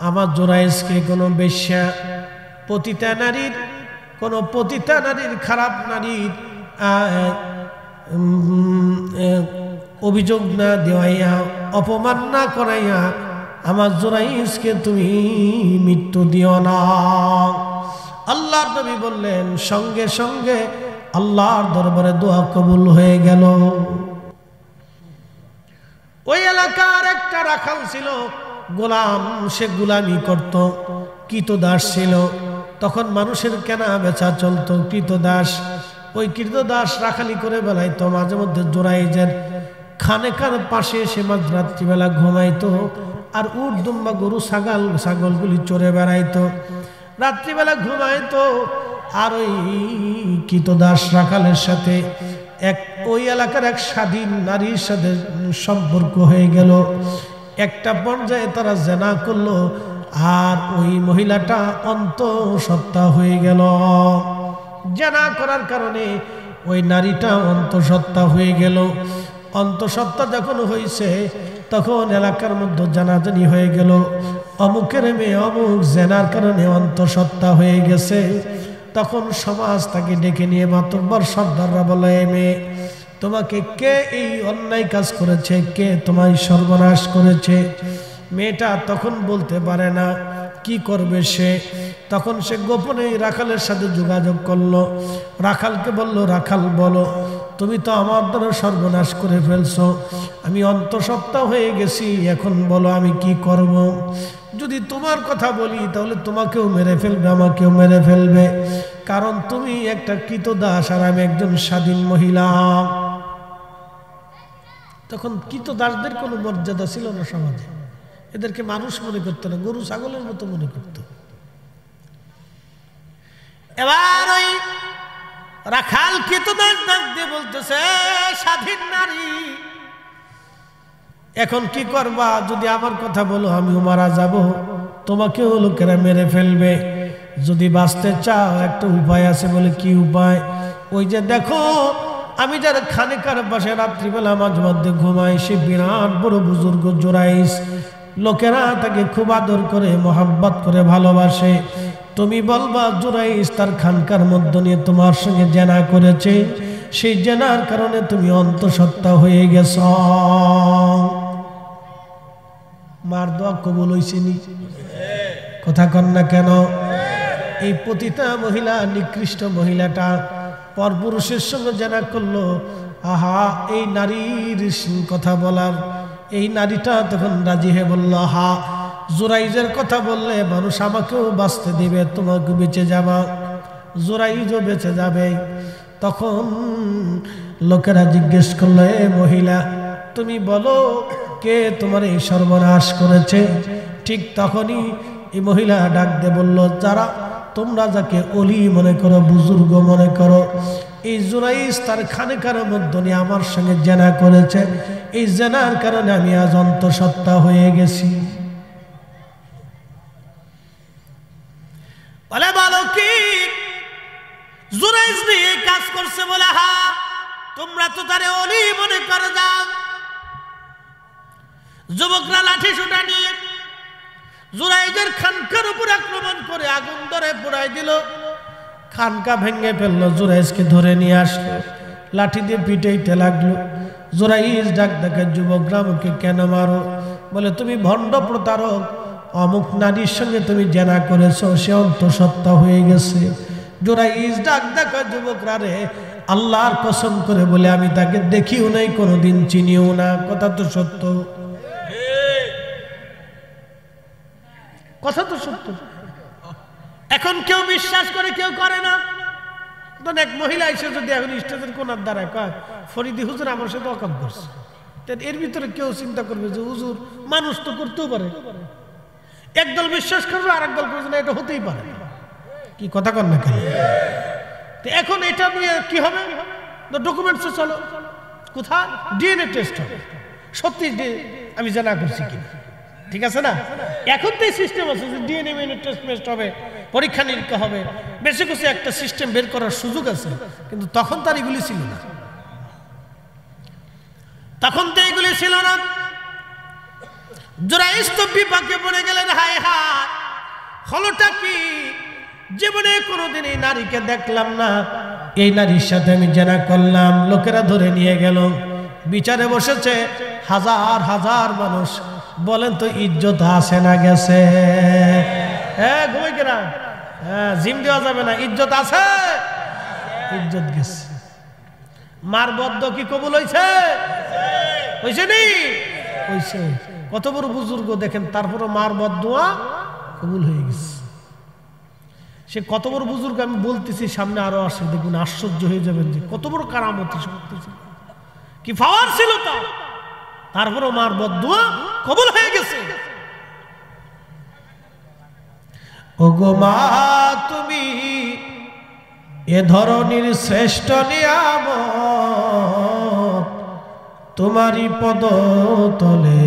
আমার জুরাইজকে কোনো বেশ্যা, পতিতা নারীর, কোনো পতিতা নারীর, খারাপ নারীর অভিযোগ না দেওয়াইয়া, অপমান না করাইয়া আমার জুরাইজকে তুমি মৃত্যু দিও না। আল্লাহর নবী বললেন, সঙ্গে সঙ্গে আল্লাহর দরবারে দোয়া কবুল হয়ে গেল। ওই এলাকার একটা রাখাল ছিল, গোলাম, সে গোলামি করত, কৃতদাস ছিল। তখন মানুষের কেনা বেচা চলতো, কৃতদাস। ওই কৃতদাস রাখালি করে বেলাইতো, মাঝে মধ্যে জুরাইজের খানেকার পাশে এসে মাঝরাত্রিবেলা ঘুমাইতো, আর উট দুম্বা গরু ছাগলগুলি চড়ে বেড়াইতো, রাত্রিবেলা ঘুমাইতো। আর ওই কৃতদাস রাখালের সাথে ওই এলাকার এক স্বাধীন নারীর সাথে সম্পর্ক হয়ে গেল। একটা পর্যায়ে তারা জেনা করলো, আর ওই মহিলাটা অন্তঃসত্ত্বা হয়ে গেল। জেনা করার কারণে ওই নারীটা অন্তঃসত্ত্বা হয়ে গেল। অন্তঃসত্ত্বা যখন হয়েছে, তখন এলাকার মধ্যে জানাজানি হয়ে গেল, অমুকের মেয়ে অমুক জেনার কারণে অন্তঃসত্ত্বা হয়ে গেছে। তখন সমাজ তাকে ডেকে নিয়ে মাতব্বর সর্দাররা বলে, মেয়ে তোমাকে কে এই অন্যায় কাজ করেছে, কে তোমায় সর্বনাশ করেছে? মেয়েটা তখন বলতে পারে না, কি করবে সে? তখন সে গোপনে রাখালের সাথে যোগাযোগ করলো, রাখালকে বলল, রাখাল বলো, তুমি তো আমার দ্বারা সর্বনাশ করে ফেলছো, আমি অন্তঃসত্ত্বা হয়ে গেছি, এখন বলো আমি কি করব? যদি তোমার কথা বলি তাহলে তোমাকেও মেরে ফেলবে, আমাকেও মেরে ফেলবে, কারণ তুমি একটা কৃতদাস আর আমি একজন স্বাধীন মহিলা। তখন কৃতদাসদের কোনো মর্যাদা ছিল না সমাজে, এদেরকে মানুষ মনে করতো না, গরু ছাগলের মতো মনে করত। এবার ওই রাখাল কৃতদাস ডাক দিয়ে বলতেছে, স্বাধীন নারী এখন কি করবা? যদি আমার কথা বলো আমিও মারা যাব, তোমাকেও লোকেরা মেরে ফেলবে, যদি বাঁচতে চাও একটা উপায় আছে। বলে কি উপায়? ওই যে দেখো, আমি যার খানেকার পাশে রাত্রিবেলা মাঝে মধ্যে ঘুমাই, সে বিরাট বড় বুজুর্গ জুরাইজ, লোকেরা তাকে খুব আদর করে, মোহাব্বত করে ভালোবাসে। তুমি বলবা জুরাইজ তার খানকার মধ্যে নিয়ে তোমার সঙ্গে জেনা করেছে, সেই জেনার কারণে তুমি অন্তঃসত্ত্বা হয়ে গেছ। মার দোয়া কবুল হইছে নি? কথা কন না কেন? এই পতিতা মহিলা, নিকৃষ্ট মহিলাটা পরপুরুষের সঙ্গে জেনা করলো। আহা, এই নারীর কথা বলার, এই নারীটা তখন রাজি হয়ে বলল, হা জুরাইজের কথা বললে মানুষ আমাকেও বাঁচতে দিবে, তোমাকে বেঁচে যাবা, জুরাইজও বেঁচে যাবে। তখন লোকেরা জিজ্ঞেস করলো, এ মহিলা তুমি বলো কে তোমার এই সর্বনাশ করেছে? ঠিক তখনই এই মহিলা ডাক দিয়ে বলল, যারা তোমরা যাকে অলি মনে করো, বুজুর্গ মনে করো, এই জুরাইজ তার খানেকার মধ্যে নিয়ে আমার সঙ্গে জেনা করেছে, এই জেনার কারণে আমি আজ অন্তঃসত্ত্বা হয়ে গেছি। বলে বলো কি জুরাইজ নিয়ে কাজ করছে? বলে হা, তোমরা তো তারে অলি মনে করে যাও। যুবকরা লাঠি সোটা নিয়ে জুরাইজের খানকার উপর আক্রমণ করে আগুন ধরে পুড়াই দিল। খানকা ভেঙে ফেললো, জুরাইজকে ধরে নিয়ে আসলো, লাঠি দিয়ে পিটাইতে লাগলো। জুরাইজ ডাক দেখে, যুবকরা আমাকে কেন মারো? বলে তুমি ভণ্ড প্রতারক, অমুক নারীর সঙ্গে তুমি জেনা করেছো, সে অন্তঃসত্ত্বা হয়ে গেছে। জুরাইজ ডাক দেখে, যুবকরা রে, আল্লাহর কসম করে বলে আমি তাকে দেখিও নাই, কোনোদিন চিনিও না। কথা তো সত্য, কথা তো সত্য। এখন কেউ বিশ্বাস করে, কেউ করে না। এক মহিলা এসে যদি এখন স্টেজের কোনার দ্বারায় কয় ফরিদি হুজুর আমার সাথে অকাম করছে, এর ভিতরে কেউ চিন্তা করবে যে হুজুর মানুষ তো করতেও পারে। একদল বিশ্বাস করবে, আর একদল করবে না, এটা হতেই পারে। কি কথা কর না কেন? এখন এটা নিয়ে কি হবে? ডকুমেন্টসে চলো, কোথায় ডিএনএ টেস্ট হবে, সত্যি আমি জানা করছি কিনা, ঠিক আছে না? এখন তো এই সিস্টেম আছে যে ডিএনএ টেস্ট হবে, পরীক্ষা নিরীক্ষা হবে, বেশি কিছু একটা সিস্টেম বের করার সুযোগ আছে। কিন্তু তখন তার এগুলি ছিল না, তখন তো এগুলি ছিল না। জুরাইজ তো বিপাকে পড়ে গেলেন, হায় হায় হলোটা কি? জীবনে কোনোদিন এই নারীকে দেখলাম না, এই নারীর সাথে আমি জেনা করলাম, লোকেরা ধরে নিয়ে গেল, বিচারে বসেছে হাজার হাজার মানুষ। বলেন তো ইজ্জত আছে না গেছে? হ্যাঁ, ঘুমাই কেনা, হ্যাঁ, জিম দেওয়া যাবে না, ইজ্জত আছে, ইজ্জত গেছে। মার বদ্ধ কি কবুল হয়েছে? হয়েছে নি? হয়েছে। কত বড় বুজুর্গ দেখেন, তারপরে মার বদদোয়া কবুল হয়ে গেছে। সে কত বড় বুজুর্গ আমি বলতেছি, সামনে আরো আসে, দেখুন আশ্চর্য হয়ে যাবেন যে কত বড় কারামতি শক্তি ছিল, কি পাওয়ার ছিল তার। তারপরে মার বদদোয়া কবুল হয়ে গেছে। ওগো মা, তুমি এ ধরনের শ্রেষ্ঠ নিয়ামত, তোমারই পদ তলে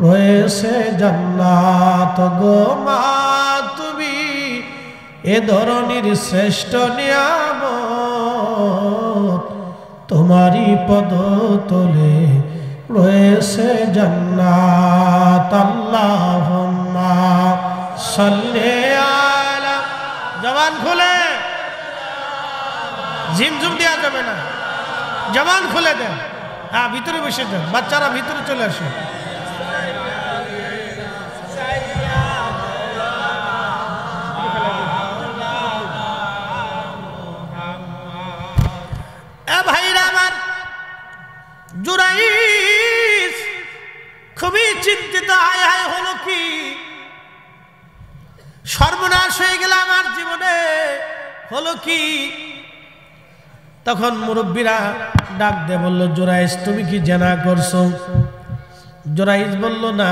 রয়েছে জান্নাত। গো মা, তুমি এ ধরনের শ্রেষ্ঠ নিয়ামত, তোমারই পদ তলে রয়েছে জান্নাত। আল্লাহুম্মা সাল্লি আলা, জবান খুলে, ঝিমঝুম দেওয়া যাবে না, জবান খুলে দেন। হ্যাঁ, ভিতরে বসে যান, বাচ্চারা ভিতরে চলে আসে। ভাইরা আমার, জুরাইজ খুবই চিন্তিত, হায় হায় হলো কি, সর্বনাশ হয়ে গেল আমার জীবনে, হলো কি? তখন মুরব্বীরা ডাক দিয়ে বলল, জুরাইজ তুমি কি জেনা করছো? জুরাইজ বলল, না,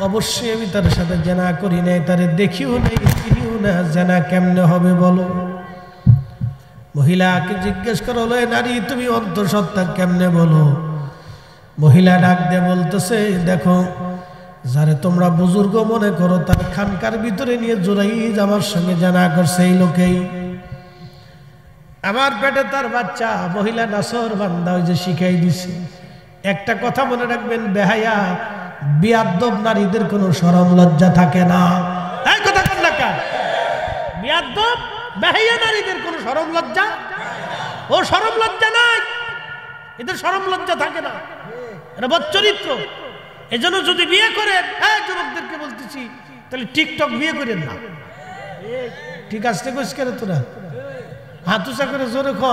অবশ্যই আমি তার সাথে জেনা করি নাই, তারে দেখিও নাই, চিনিও না, জেনা কেমনে হবে বলো? মহিলাকে জিজ্ঞেস করো, নারী তুমি অন্তঃসত্ত্বা কেমনে বলো? মহিলা ডাক দিয়ে বলতেছে, দেখো, যারে তোমরা বুজুর্গ মনে করো, তার খানকার ভিতরে নিয়ে জুরাইজ আমার সঙ্গে জানা করছে, এই লোকেই আমার পেটে তার বাচ্চা। মহিলা নাসর বান্দা, ওই যে শিখাই দিছে। একটা কথা মনে রাখবেন, বেহায়া বিয়াদ্দব নারীদের কোনো শরম লজ্জা থাকে না। এই কথা কোন লেখা? বিয়াদ্দব বেহায়া নারীদের কোনো শরম লজ্জা, ও শরম লজ্জা নাই, এদের শরম লজ্জা থাকে না, এটা বচ্চরিত্র। এজন্য যদি বিয়ে করেন, হ্যাঁ, যুবকদেরকে বলতেছি, তাহলে টিকটক বিয়ে করেন না। ঠিক আছে, কইস করে তোরা হাত উঁচা করে জোরে খ,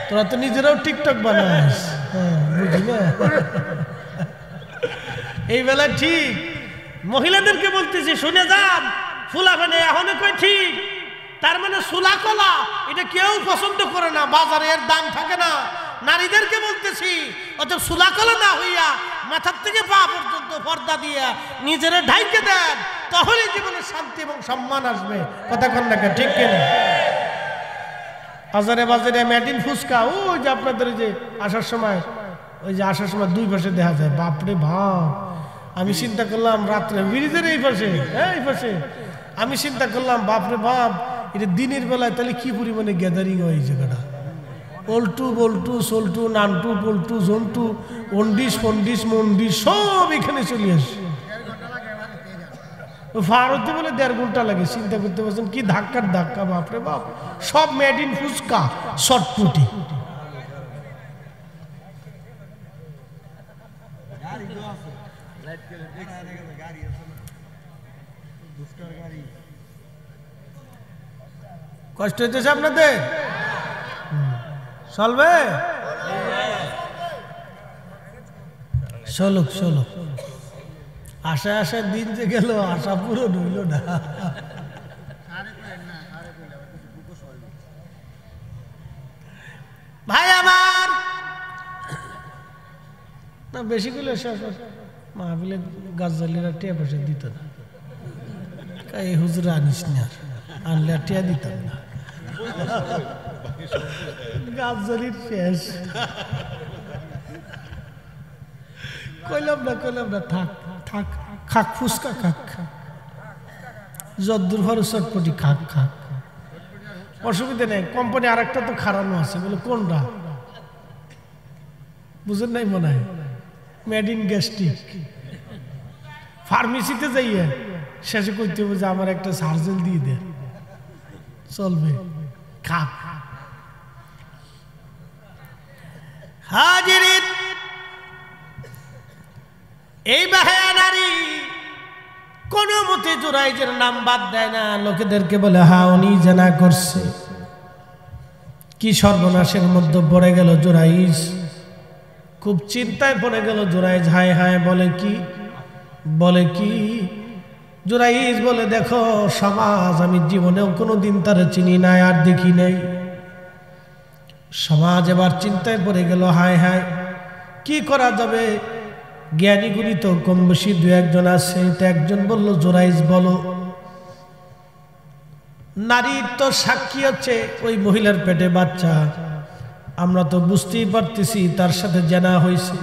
তোরা তো নিজেরাও টিকটক বানাস, বুঝলি না? এই বেলা ঠিক মহিলাদেরকে বলতেছি, শুনে যান, ফুলা মানে এখন কই ঠিক, তার মানে সুলা কলা এটা কেউ পছন্দ করে না, বাজারে এর দাম থাকে না। নারীদেরকে বলতেছি, অত সুলা কলা না হইয়া মাথার থেকে পা পর্যন্ত পর্দা দিয়ে নিজেরা ঢাইকে দেন, তাহলে জীবনে শান্তি এবং সম্মান আসবে। কথা কন না, ঠিক কিনা? বাজারে বাজারে ম্যাডিন ফুচকা, ওই যে আপনাদের যে আসার সময়, ওই যে আসার সময় দুই পাশে দেখা যায়, বাপরে বাপ। আমি চিন্তা করলাম রাত্রে ব্রিজের এই পাশে, এই পাশে, আমি চিন্তা করলাম বাপরে বাপ, এটা দিনের বেলায় তাহলে কি পরিমাণে গ্যাদারিং হয় এই জায়গাটা। পল্টু বল্টু সোল্টু নানটু পল্টু জন্টু অন্ডিস ফন্ডিস মন্ডিস সব এখানে চলে আসে। ভারতে বলে 1.5 ঘন্টা লাগে। চিন্তা করতে পারছেন কি ধাক্কার ধাক্কা, বাপরে বাপ। সব মেড ইন ফুচকা, শর্টপুটি। কষ্ট হইতেছে আপনাদের? চলবে? চলুক চলুক। আশা আশা দিন যে গেল, আশা পূরণ হইল না। ভাই আমার না বেশি গুলো মাহফিলে গাছালিরা টিয়া পয়সা দিত না। এই হুজুর আনিস না, আনলে টিয়া দিতাম না। গাছালির শেষ। কইলাম না থাক থাক, খাক ফুচকা খাক, যদ্দুর ভর চটপটি খাক খাক, অসুবিধা নেই। কোম্পানি আর একটা তো খারানো আছে। বলে কোনটা বুঝেন নাই মনে হয়? Made in gastric. ফার্মেসিতে যাইয়ে শেষে করতে হবে যে আমার একটা সার্জেল দিয়ে দেন, চলবে খাক। হাজিরিন, এই বাহায়া নারী কোন মতে জুরাইজের নাম বাদ দেয় না। লোকেদেরকে বলে হা উনি জানা করছে। কি সর্বনাশের মধ্যে পড়ে গেল জুরাইজ। খুব চিন্তায় পড়ে গেল জুরাইজ। হায় হায়, বলে কি জুরাইজ বলে দেখো সমাজ, আমি জীবনেও কোনোদিন তার চিনি নাই আর দেখি নাই। সমাজ এবার চিন্তায় পড়ে গেল। হায় হায়, কি করা যাবে? জ্ঞানীগুলি তো কম বেশি 2-1 আছে। তো একজন বলল জুরাইজ বলো। নারীর তো সাক্ষী হচ্ছে ওই মহিলার পেটে বাচ্চা। আমরা তো বুঝতেই পারতেছি তার সাথে জানা হয়েছে।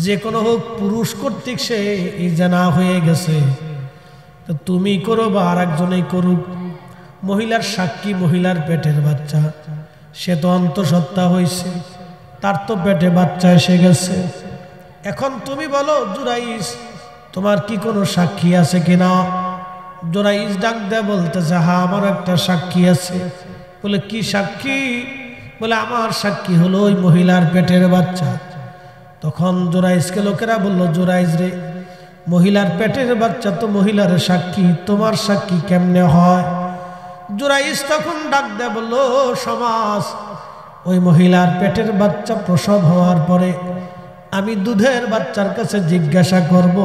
যে কোনো হোক পুরুষ কর্তৃক সে এই জানা হয়ে গেছে। তো তুমি করো বা আর একজনেই করুক, মহিলার সাক্ষী মহিলার পেটের বাচ্চা। সে তো অন্তঃসত্ত্বা হয়েছে, তার তো পেটে বাচ্চা এসে গেছে। এখন তুমি বলো জুরাইজ, তোমার কি কোনো সাক্ষী আছে কিনা? জুরাইজ ডাক দেয় বলতেছে হ্যাঁ আমার একটা সাক্ষী আছে। বলে কি সাক্ষী? বলে আমার সাক্ষী হলো ওই মহিলার পেটের বাচ্চা। তখন জুরাইজকে লোকেরা বলল জুরাইজ রে, মহিলার পেটের বাচ্চা তো মহিলার সাক্ষী, তোমার সাক্ষী কেমনে হয়? জুরাইজ তখন ডাক দেয় বলল সমাজ, ওই মহিলার পেটের বাচ্চা প্রসব হওয়ার পরে আমি দুধের বাচ্চার কাছে জিজ্ঞাসা করব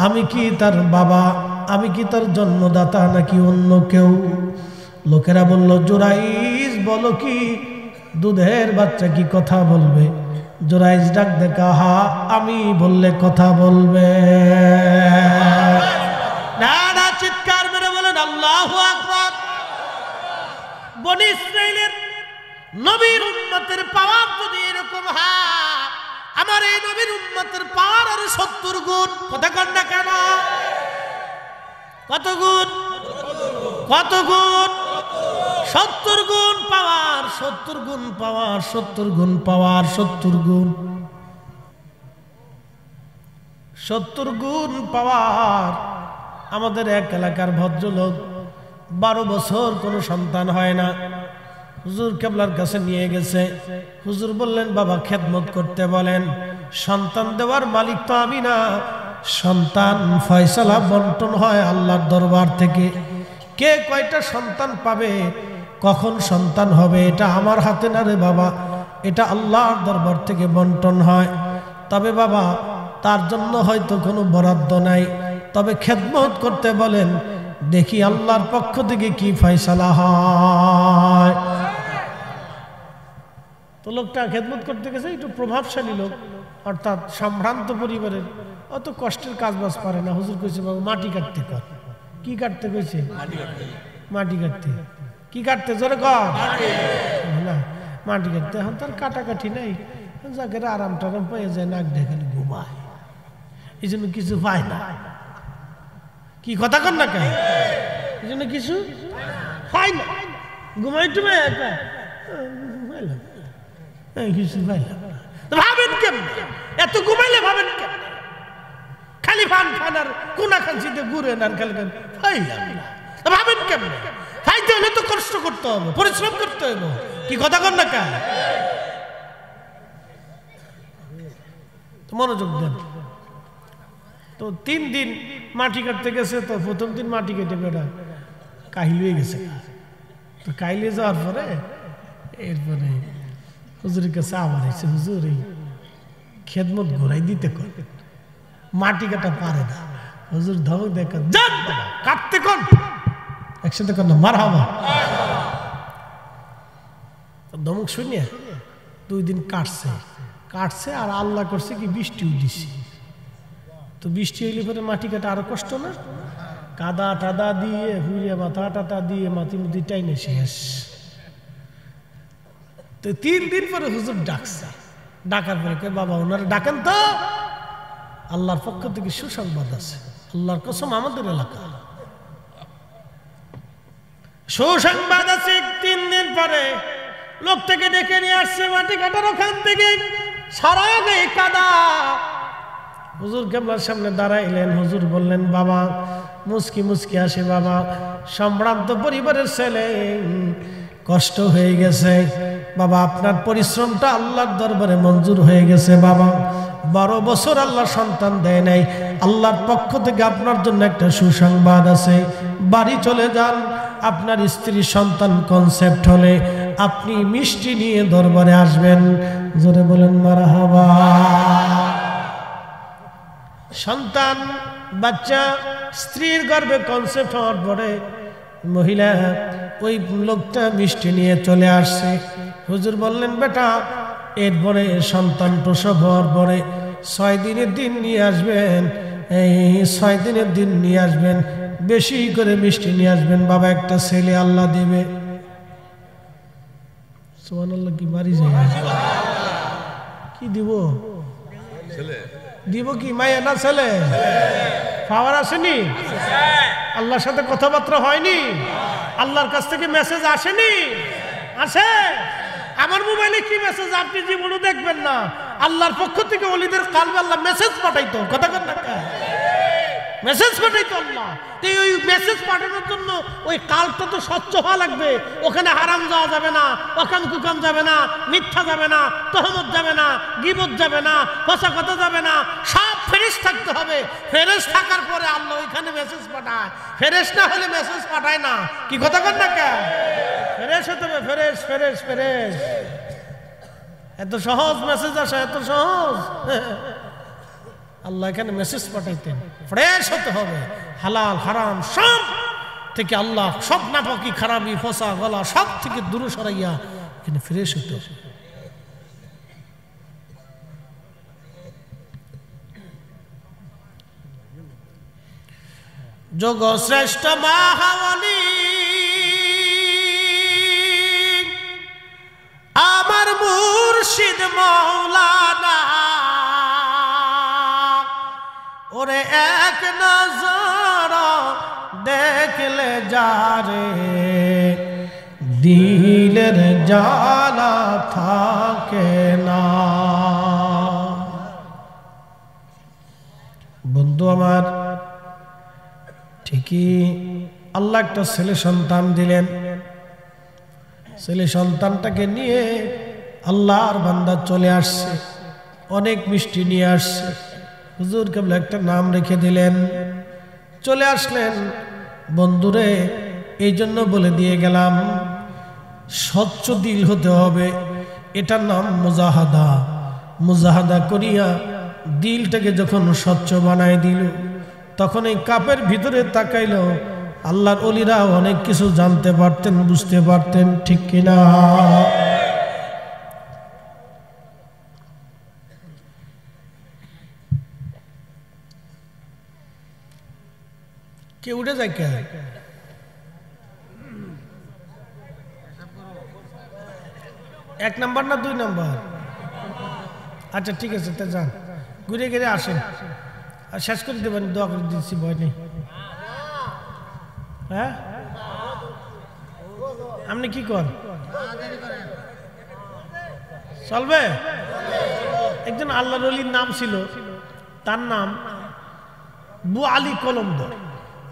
আমি কি তার বাবা, আমি কি তার জন্মদাতা নাকি অন্য কেউ? লোকেরা বলল জুরাইজ বলো কি দুধের বাচ্চা কি কথা বলবে? জুরাইজ ডাক দেখা হা আমি বললে কথা বলবে। না না, চিৎকার মেরে বলেন আল্লাহু আকবার। বনি ইসরাইলের নবীর উম্মতের পাওয়ার যদি এরকম হয়, আমার এই নবীর উম্মতের পাওয়ার আর 70 গুণ। কথা কন না কেন? কত গুণ? কত গুণ? 70 গুণ পাওয়ার, 70 গুণ পাওয়ার, 70 গুণ পাওয়ার, 70 গুণ, 70 গুণ পাওয়ার। আমাদের এক এলাকার ভদ্রলোক 12 বছর কোনো সন্তান হয় না। হুজুর কেবলার কাছে নিয়ে গেছে। হুজুর বললেন বাবা খেদমত করতে বলেন। সন্তান দেওয়ার মালিক তো আমি না, সন্তান ফয়সালা বন্টন হয় আল্লাহর দরবার থেকে। কে কয়টা সন্তান পাবে, কখন সন্তান হবে, এটা আমার হাতে না রে বাবা, এটা আল্লাহর দরবার থেকে বন্টন হয়। তবে বাবা তার জন্য হয়তো কোনো বরাদ্দ নাই, তবে খেদমত করতে বলেন, দেখি আল্লাহর পক্ষ থেকে কি ফয়সালা হয়। তো লোকটা খেদমত করতে গেছে, একটু প্রভাবশালী লোক, অর্থাৎ সম্ভ্রান্ত পরিবারের, অত কষ্টের কাজ বাজ পারে না। হুজুর কইছে বাবা মাটি কাটতে কর। কি কাটতে কইছে? মাটি কাটতে। কি কাটতে? জোরে কর না, মাটি কাটতে। এখন তার কাটাকাটি নাই, যাকে আরাম টারাম পেয়ে যায়, নাক দেখেন ঘুমায়, এই জন্য কিছু পায় না। কি কথা কর না কেন? এই জন্য কিছু পাই না, ঘুমাই টুমাই একা কিছু পাইলাম। ভাবেন কেমন? এত ঘুমাইলে ভাবেন কেমন? খালি পান খান আর কোনা খানছিতে ঘুরেন আর খেলবেন, ভাবেন কেমনে? খাইতে হলে তো কষ্ট করতে হবে, পরিশ্রম করতে হবে, কি কথা কর না কেন? মনোযোগ দেন। তো 3 দিন মাটি কাটতে গেছে, তো প্রথম দিন মাটি কেটে বেড়া কাহিল হয়ে গেছে। তো কাহিলে যাওয়ার পরে এরপরে হুজুরের কাছে আবার এসে, হুজুর এই খেদমত ঘোরাই দিতে কর, মাটি কাটা পারে না। হুজুর ধমক দেখেন, যান কাটতে কোন একসাথে কর না, মার হাবা। ধমক শুনিয়ে 2 দিন কাটছে আর আল্লাহ করছে কি বৃষ্টিও দিছে। তো বৃষ্টি হইলে পরে মাটি কাটা আরো কষ্ট না, কাদা টাদা দিয়ে হুইয়ে মাথা টাতা দিয়ে মাটি মুটি টাইনে শেষ। তো 3 দিন পরে হুজুর ডাকছে, ডাকার পরে কে বাবা ওনারা ডাকেন তো, আল্লাহর পক্ষ থেকে সুসংবাদ আছে, আল্লাহর কসম আমাদের এলাকা সুসংবাদ আছে। 3 দিন পরে লোক থেকে ডেকে নিয়ে আসছে মাটি কাটার ওখান থেকে, সারা গায়ে কাদা। হুজুর কেবলার সামনে দাঁড়াইলেন, হুজুর বললেন, বাবা মুস্কি মুস্কি আসে, বাবা সম্ভ্রান্ত পরিবারের ছেলে, কষ্ট হয়ে গেছে বাবা, আপনার পরিশ্রমটা আল্লাহর দরবারে মঞ্জুর হয়ে গেছে বাবা। 12 বছর আল্লাহ সন্তান দেয় নাই, আল্লাহর পক্ষ থেকে আপনার জন্য একটা সুসংবাদ আছে, বাড়ি চলে যান, আপনার স্ত্রী সন্তান কনসেপ্ট হলে আপনি মিষ্টি নিয়ে দরবারে আসবেন। জোরে বলেন মারহাবা। সন্তান বাচ্চা স্ত্রীর গর্ভে কনসেপ্ট হওয়ার পরে মহিলা ওই লোকটা মিষ্টি নিয়ে চলে আসছে। হুজুর বললেন, বেটা এরপরে সন্তান প্রসব হওয়ার পরে 6 দিনের দিন নিয়ে আসবেন, এই 6 দিনের দিন নিয়ে আসবেন, বেশি করে মিষ্টি নিয়ে আসবেন বাবা, একটা ছেলে আল্লাহ দেবে। সুবহানাল্লাহ, কি বাড়ি যায়, কি দিব দিব কি মায়া না ছেলে? পাওয়ার আসেনি, আল্লাহর সাথে কথাবার্তা হয়নি, আল্লাহর কাছ থেকে মেসেজ আসেনি, আসে। আমার মোবাইলে কি মেসেজ আপনি জীবনে দেখবেন না, আল্লাহর পক্ষ থেকে ওলিদের কালবে আল্লাহ মেসেজ পাঠাইতো, কথা কন না, মেসেজ পাঠাইতো আল্লাহ। ওই মেসেজ পাঠানোর জন্য ওই কালটা তো স্বচ্ছ হওয়া লাগবে, ওখানে হারাম যাওয়া যাবে না, অকাম কুকাম যাবে না, মিথ্যা যাবে না, তহমত যাবে না, গীবত যাবে না, পচা কথা যাবে না, সব ফ্রেশ থাকতে হবে। ফ্রেশ থাকার পরে আল্লাহ ওইখানে মেসেজ পাঠায়, ফ্রেশ না হলে মেসেজ পাঠায় না, কি কথা কন না কে? ফ্রেশ হতে হবে, ফ্রেশ ফ্রেশ ফ্রেশ। এত সহজ মেসেজ আসে, এত সহজ। আল্লাহ এখানে মেসেজ পাঠাইতেন, ফ্রেশ হতে হবে, হালাল হারাম সব থেকে আল্লাহ, সব নাপাকি খারাপি ফসা গলা সব থেকে দূরে সরাইয়া এখানে ফ্রেশ হতে হবে। যোগ শ্রেষ্ঠ মাহাওয়ালি আমার মুর্শিদ মাওলানা, ওরে এক নজর দেখলে যারে দিলের জ্বালা থাকে না। বন্ধু আমার, ঠিকই আল্লাহ একটা ছেলে সন্তান দিলেন, ছেলে সন্তানটাকে নিয়ে আল্লাহর বান্দা চলে আসছে, অনেক মিষ্টি নিয়ে আসছে। হুজুর কেবল একটা নাম রেখে দিলেন, চলে আসলেন। বন্ধুরে এই জন্য বলে দিয়ে গেলাম, স্বচ্ছ দিল হতে হবে, এটার নাম মুজাহাদা। মুজাহাদা করিয়া দিলটাকে যখন স্বচ্ছ বানায় দিল, তখন এই কাপের ভিতরে তাকাইল, আল্লাহর ওলিরা অনেক কিছু জানতে পারতেন, বুঝতে পারতেন, ঠিক কিনা? কে উঠে যায়? কে 1 নাম্বার না 2 নাম্বার? আচ্ছা ঠিক আছে, তা যান, ঘুরে ঘুরে আসেন, আর শেষ করে দেবেন, দোয়া করে দিচ্ছি, ভয় নেই। হ্যাঁ, আপনি কি কর চলবে? একজন আল্লাহর ওলির নাম ছিল, তার নাম বু আলী কলমদর।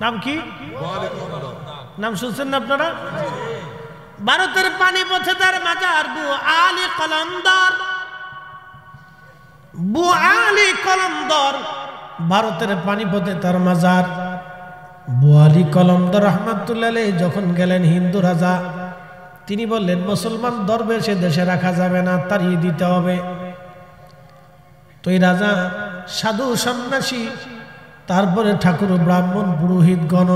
নাম কি? নাম শুনছেন না আপনারা? ভারতের পানিপথে তার মাজার বু আলী কলমদর। বু আলী কলমদর ভারতের পানিপথে তার মাজার। বু আলী কলমদর রহমাতুল্লাহ আলাইহি যখন গেলেন হিন্দু রাজা, তিনি বললেন মুসলমান দরবেশে দেশে রাখা যাবে না, তাড়িয়ে দিতে হবে। তো এই রাজা সাধু সন্ন্যাসী তারপরে ঠাকুর ব্রাহ্মণ পুরোহিত গণ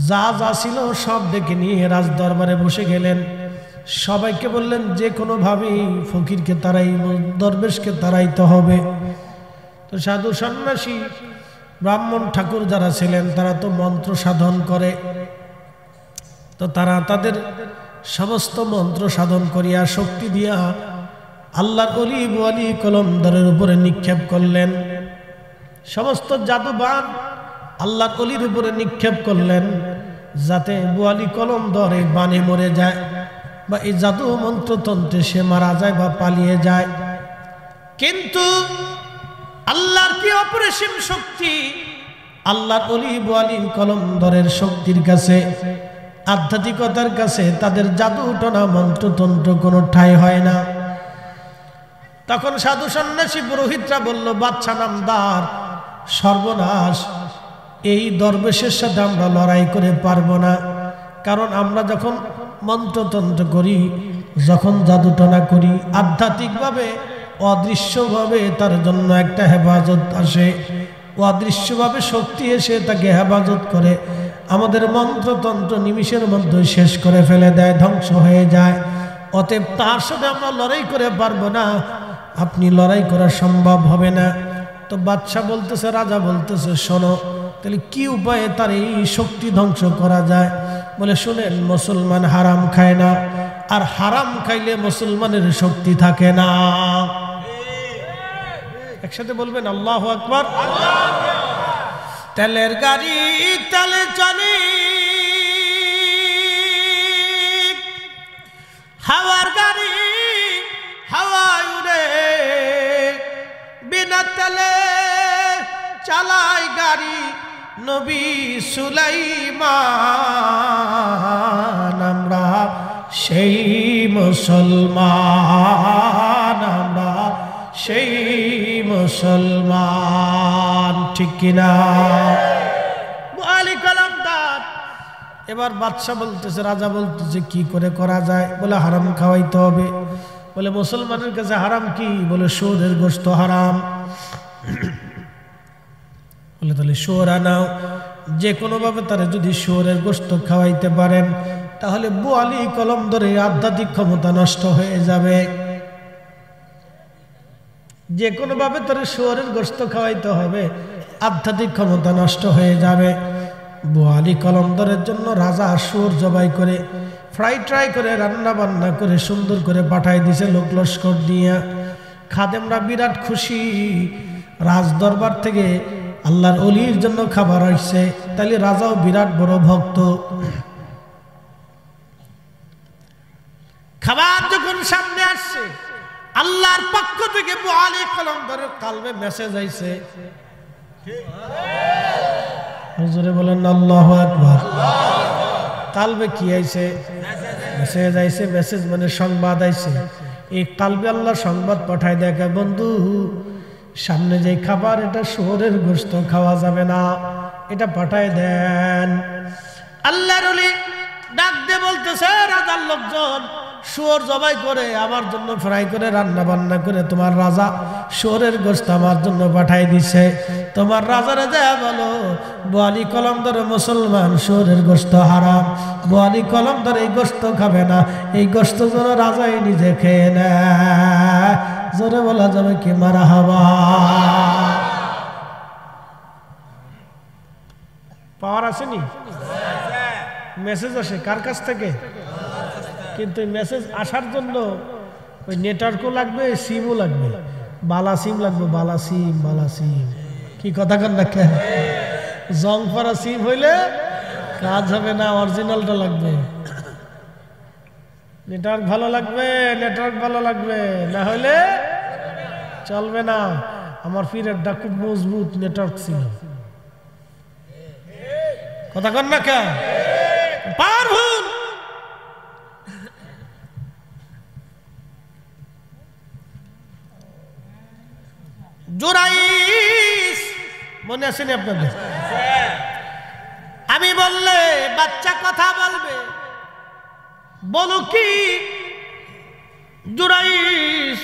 যা যা ছিল সব ডেকে নিয়ে রাজ দরবারে বসে গেলেন। সবাইকে বললেন যে কোনো ভাবেই ফকিরকে তারাই, দরবেশকে তাড়াইতে হবে। তো সাধু সন্ন্যাসী ব্রাহ্মণ ঠাকুর যারা ছিলেন তারা তো মন্ত্র সাধন করে, তো তারা তাদের সমস্ত মন্ত্র সাধন করিয়া শক্তি দিয়া আল্লাহর ওলি বু আলী কলমদরের উপরে নিক্ষেপ করলেন। সমস্ত জাদুবান আল্লাহর ওলির উপরে নিক্ষেপ করলেন যাতে বু আলী কলমদর এই বানে মরে যায় বা এই জাদু মন্ত্রতন্ত্রে সে মারা যায় বা পালিয়ে যায়। কিন্তু আল্লাহর কি অপরিসীম শক্তি! আল্লাহর ওলি বু আলী কলমদরের শক্তির কাছে, আধ্যাত্মিকতার কাছে তাদের জাদু টনা মন্ত্রতন্ত্র কোনো ঠাঁই হয় না। তখন সাধু সন্ন্যাসী পুরোহিতরা বলল, বাচ্চা নামদার, সর্বনাশ, এই দরবেশের সাথে আমরা লড়াই করে পারবো না। কারণ আমরা যখন মন্ত্রতন্ত্র করি, যখন জাদুটনা করি, আধ্যাত্মিকভাবে অদৃশ্যভাবে তার জন্য একটা হেফাজত আসে, অদৃশ্যভাবে শক্তি এসে তাকে হেফাজত করে, আমাদের মন্ত্রতন্ত্র নিমিষের মধ্যে শেষ করে ফেলে দেয়, ধ্বংস হয়ে যায়। অতএব তার সাথে আমরা লড়াই করে পারবো না, আপনি লড়াই করা সম্ভব হবে না। তো বাদশা বলতেছে, রাজা বলতেছে, শোনো তাহলে কি উপায়ে তার এই শক্তি ধ্বংস করা যায়? বলে, শুনেন, মুসলমান হারাম খায় না, আর হারাম খাইলে মুসলমানের শক্তি থাকে না। একসাথে বলবেন আল্লাহু আকবার। তেলের গাড়ি তেলে চলে, হাওয়ার গাড়ি হাওয়ায় উড়ে, বিনা তেলে চালায় গাড়ি নবী সুলাইমান। আমরা সেই মুসলমান, আমরা সেই মুসলমান, ঠিক কিনা? বু আলী কলমদর। এবার বাদশা বলতেছে, রাজা বলতেছে, কি করে করা যায়? বলে, হারাম খাওয়াইতে হবে। বলে, মুসলমানের কাছে হারাম কি? বলে, শুয়োরের গোশত হারাম। বলে, তাহলে শুয়োর আনাও। যে কোনো ভাবে তারা যদি শুয়োরের গোশত খাওয়াইতে পারেন তাহলে বু আলী কলমদরের আধ্যাত্মিক ক্ষমতা নষ্ট হয়ে যাবে। যে কোনো ভাবে তারা শুয়োরের গোশত খাওয়াইতে হবে, আধ্যাত্মিক ক্ষমতা নষ্ট হয়ে যাবে। বু আলী কলমদরের জন্য রাজা শুয়োর জবাই করে, ফ্রাই ট্রাই করে, রান্না বান্না করে সুন্দর করে পাঠাই দিছে লোক লস্কর দিয়ে। খাদেমরা বিরাট খুশি, রাজ দরবার থেকে আল্লাহর ওলির জন্য খাবার আসছে, তাইলে রাজাও বিরাট বড় ভক্ত। খাবার যখন সামনে আসছে, আল্লাহর পক্ষ থেকে বু আলী কলমদরের কালবে মেসেজ আইছে। হুজুরে বলেন আল্লাহু আকবার। কালবে কি আইছে? মেসেজ আইছে। মেসেজ মানে সংবাদ আইছে। এই কালবে আল্লাহ সংবাদ পাঠায় দেখে, বন্ধু, সামনে যে খাবার, এটা শুয়োরের গোশত খাওয়া যাবে না, এটা পাঠায় দেন। আল্লাহর ওলি ডাক দিয়ে বলতেছে, রাজার লোকজন শুয়োর জবাই করে আমার জন্য ফ্রাই করে রান্না বান্না করে তোমার রাজা শুয়োরের গোশত আমার জন্য পাঠাই দিছে। তোমার রাজারে যায় বলো, বু আলী কলমদর মুসলমান, শুয়োরের গোশত হারাম, বু আলী কলমদর এই গোশত খাবে না, এই গোশত যেন রাজাই নিজে খেয়ে নেয়। জোরে বলা যাবে কি মারহাবা? পাওয়ার আসেনি? মেসেজ আসে কার কাছ থেকে? কিন্তু মেসেজ আসার জন্য ওই নেটওয়ার্কও লাগবে, সিমও লাগবে, বালা সিম লাগবে, বালা সিম, বালা সিম। কি কথা কন না? জং পরা সিম হইলে কাজ হবে না, অরিজিনালটা লাগবে। নেটওয়ার্ক ভালো লাগবে, নেটওয়ার্ক ভালো লাগবে, না হলে চলবে না। আমার পীরেরটা খুব মজবুত নেটওয়ার্ক ছিল। কথা কন না কে? পাওয়ারফুল। জুরাইস মনে আছে না আপনাদের? আমি বললে বাচ্চা কথা বলবে, বলো কি? জুরাইস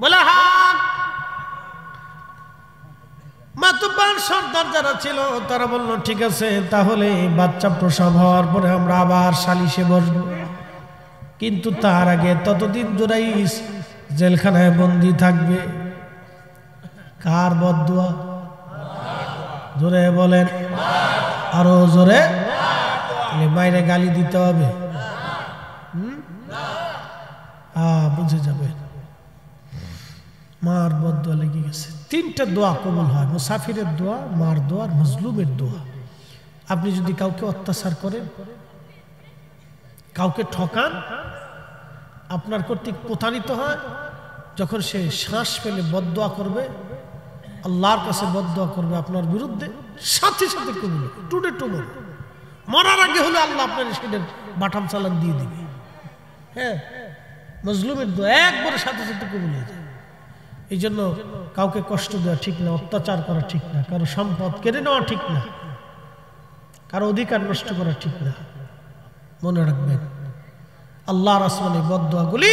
বলে হ্যাঁ। মাতুব্বার সর্দার যারা ছিল তারা বলল ঠিক আছে, তাহলে বাচ্চা প্রসব হওয়ার পরে আমরা আবার সালিশে বসবো, কিন্তু তার আগে ততদিন জুরাইস জেলখানায় বন্দী থাকবে। কার বদদুয়া? জোরে বলেন, আরো জোরে। বাইরে গালি দিতে হবে? বুঝে যাবে। মার বদদুয়া লেগে গেছে। তিনটা দোয়া কবুল হয়, মুসাফিরের দোয়া, মার দোয়া আর মজলুমের দোয়া। আপনি যদি কাউকে অত্যাচার করেন, কাউকে ঠকান, আপনার কর্তৃক প্রতারিত হয়, যখন সে শ্বাস ফেলে বদদুয়া করবে, আল্লাহর কাছে বদদুয়া করবে আপনার বিরুদ্ধে, সাথে সাথে কবুল, টুডে টুমোর, মরার আগে হলে আল্লাহ আপনার সেটার বাটাম চালান দিয়ে দিবে। হ্যাঁ, মজলুমের দোয়া একবারে সাথে সাথে কবুল হয়ে যায়। এই জন্য কাউকে কষ্ট দেওয়া ঠিক না, অত্যাচার করা ঠিক না, কারো সম্পদ কেড়ে নেওয়া ঠিক না, কারো অধিকার নষ্ট করা ঠিক না। মনে রাখবেন, আল্লাহর আসমানে বদদুয়াগুলি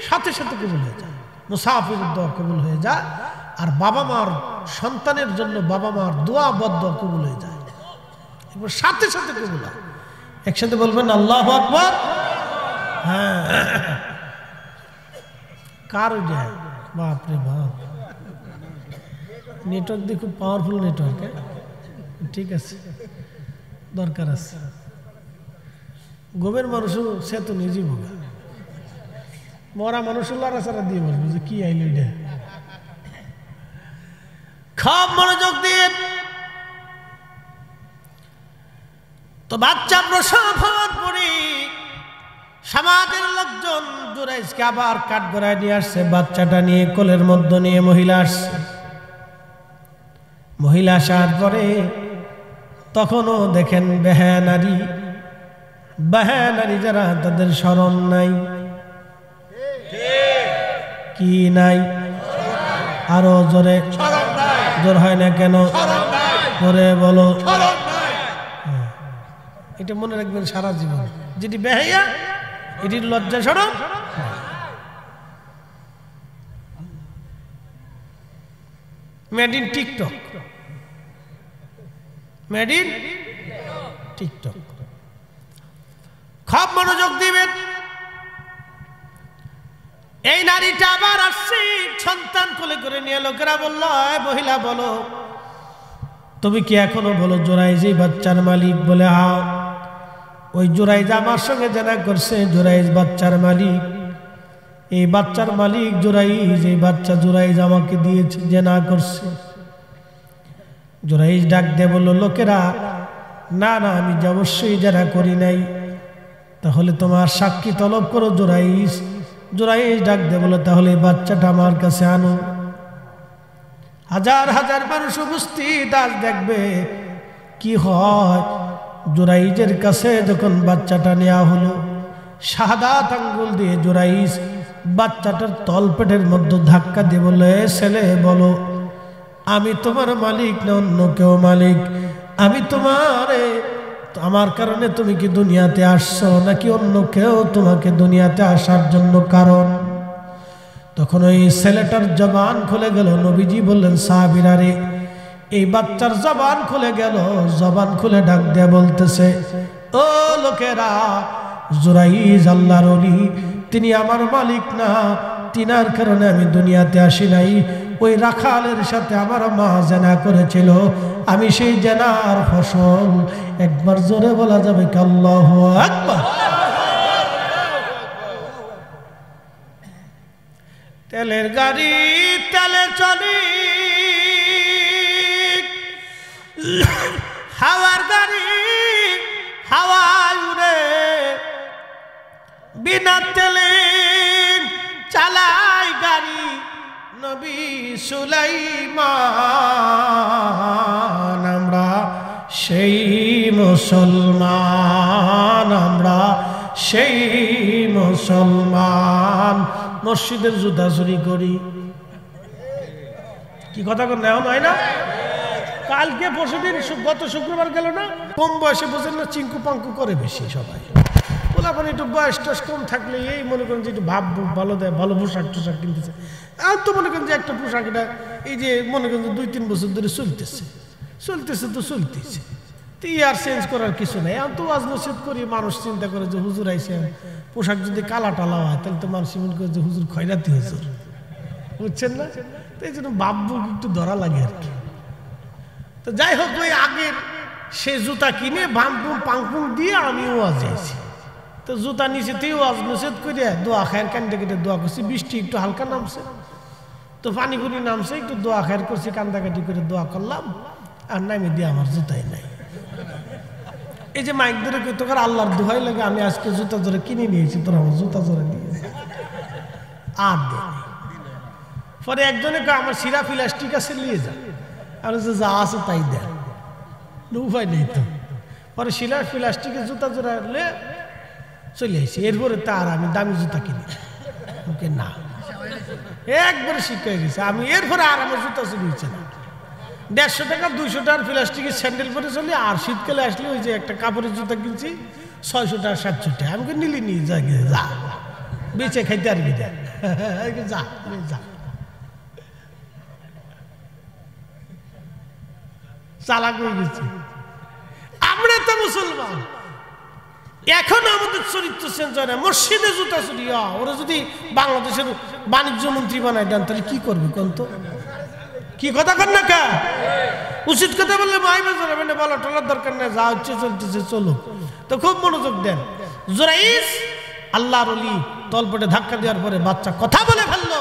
সাথে সাথে কবুল হয়ে যায়, মুসাফিরের দোয়া কবুল হয়ে যায়, আর বাবা মার সন্তানের জন্য বাবা মার দোয়া বদদুয়া কবুল হয়ে যায়, এবার সাথে সাথে কবুল হয়। একসাথে বলবেন আল্লাহু আকবার। হ্যাঁ, কার যায়? বাপরে বাপ, নেটওয়ার্ক দিয়ে খুব পাওয়ারফুল নেটওয়ার্ক। ঠিক আছে, দরকার আছে। গোবের মানুষও সে তো নিজেই ভোগা, মরা মানুষ লড়াচাড়া দিয়ে বলবে যে কি আইল এটা। খুব মনোযোগ দিয়ে তো বাচ্চা প্রসব হওয়ার পরে সমাজের লোকজন জুরাইজকে আবার কাঠগড়ায় নিয়ে আসছে। বাচ্চাটা নিয়ে কোলের মধ্যে নিয়ে মহিলা আসছে। মহিলা আসার পরে তখনও দেখেন বেহায়া নারী, বেহায়া নারী যারা, তাদের শরম নাই। কি নাই? আরো জোরে। জোর হয় না কেন? জোরে বলো। এটা মনে রাখবেন সারা জীবন। যেটি বেহায়া, এটির লজ্জা শরম। Made in TikTok, made in TikTok. খুব মনোযোগ দিবেন। এই নারীটা আবার আসছে সন্তান কোলে করে নিয়ে। লোকেরা বলল, মহিলা বলো, তুমি কি এখনো বলো জুরাইজ এই বাচ্চার মালিক? বলে হ্যাঁ। ওই জুরাইজ আমার সঙ্গে জেনা করছে, জুরাইজ বাচ্চার মালিক। এই বাচ্চার মালিক জুরাইজ, এই বাচ্চা জুরাইজ আমাকে দিয়েছে, জেনা করছে। জুরাইজ ডাক দিয়ে বলল, লোকেরা, না না, আমি অবশ্যই জেনা করি নাই। তাহলে তোমার সাক্ষী তলব করো জুরাইজ। জুরাইজ ডাক দিয়ে বলল, তাহলে এই বাচ্চাটা আমার কাছে আনো। হাজার হাজার মানুষ উপস্থিত, আজ দেখবে কি হয়। জুরাইজের কাছে যখন বাচ্চাটা নেওয়া হলো, শাহাদাত আঙ্গুল দিয়ে জুরাইজ বাচ্চাটার তলপেটের মধ্যে ধাক্কা দিয়ে বলে, ছেলে বলো, আমি তোমার মালিক না অন্য কেউ মালিক? আমি তোমারে, আমার কারণে তুমি কি দুনিয়াতে আসছো, নাকি অন্য কেউ তোমাকে দুনিয়াতে আসার জন্য কারণ? তখন ওই ছেলেটার জবান খুলে গেল। নবীজি বললেন, সাহাবীরা রে, এই বাচ্চার জবান খুলে গেল। জবান খুলে ডাক দিয়ে বলতেছে, ও লোকেরা, জুরাইজ আল্লাহর ওলি, তিনি আমার মালিক না, তিনার কারণে আমি দুনিয়াতে আসি নাই। ওই রাখালের সাথে আমার মা জেনা করেছিল, আমি সেই জেনার ফসল। একবার জোরে বলা যাবে কি আল্লাহু আকবার? তেলের গাড়ি তেলে চলি, হাওয়ার গাড়ি হাওয়ায় উড়ে, বিনা তেলে চালাই গাড়ি। নবী সেই মুসলমান, আমরা সেই মুসলমান মসজিদের জুতা চুরি করি। কি কথা কর নেওয়া হয় না? কালকে পরশুদিন গত শুক্রবার গেল না, কম বয়সে বোঝেন না, চিঙ্কু পাঙ্কু করে বেশি সবাই। ওলাপন একটু বয়স টয়স কম থাকলে এই মনে করেন যে একটু ভাব ভালো দেয়, ভালো পোশাক টোশাক কিনতেছে। আর তো মনে করেন যে একটা পোশাক এটা এই যে মনে করেন যে 2-3 বছর ধরে চলতেছে তো চলতেছে, তো আর চেঞ্জ করার কিছু নেই। আমি তো ওয়াজ নসিহত করি, মানুষ চিন্তা করে যে হুজুর আইসে, পোশাক যদি কালা টালা হয় তাহলে তো মানুষ মনে করে যে হুজুর খয়রাতি হুজুর, বুঝছেন না? তো এই জন্য বাপবুক একটু ধরা লাগে আর কি। তো যাই হোক, ওই আগের সে জুতা কিনে বামপুম পাংপুম দিয়ে আমি ওয়াজ যাইছি। তো জুতা নিচে তুই ওয়াজ নসিহত করে দোয়া খায়ের কান্দে কেটে দোয়া করছি। বৃষ্টি একটু হালকা নামছে, তো পানি পুনি নামছে, একটু দোয়া খায়ের করছি, কান্দাকাটি করে দোয়া করলাম, আর নামে দিয়ে আমার জুতাই নাই। এই যে মাইক ধরে কই তোর আল্লাহর দোহাই লাগে, আমি আজকে জুতা ধরে কিনে নিয়েছি, তোর আমার জুতা ধরে নিয়েছি আর দে। পরে একজনে আমার সিরা প্লাস্টিক আছে নিয়ে যা, আর যা আছে তাই দেয়, উপায় নেই তো। পরে শিলা প্লাস্টিকের জুতা জোড়া চলে আসছি। এরপরে তার আমি দামি জুতা কিনি, ওকে না একবারে শিক্ষা হয়ে গেছে আমি। এরপরে আর আমার জুতা চুরি হচ্ছে না। 150 টাকা 200 টাকার প্লাস্টিকের স্যান্ডেল পরে চলি। আর শীতকালে আসলে ওই যে একটা কাপড়ের জুতা কিনছি 600 টাকা 700 টাকা, আমাকে নিলি নিয়ে যা যা বেঁচে খাইতে আর কি যা যা চালাক হয়ে গেছে। আমরা তো মুসলমান, এখন আমাদের চরিত্র চেঞ্জ হয় না। মসজিদে জুতা চুরি, ওরা যদি বাংলাদেশের বাণিজ্য মন্ত্রী বানায় দেন তাহলে কি করবে কোন? তো কি কথা কর না কা? উচিত কথা বললে মাই বাজার মানে বলা টলার দরকার নেই, যা হচ্ছে চলতেছে চলো। তো খুব মনোযোগ দেন। জুরাইস আল্লাহর ওলি তলপটে ধাক্কা দেওয়ার পরে বাচ্চা কথা বলে ফেললো।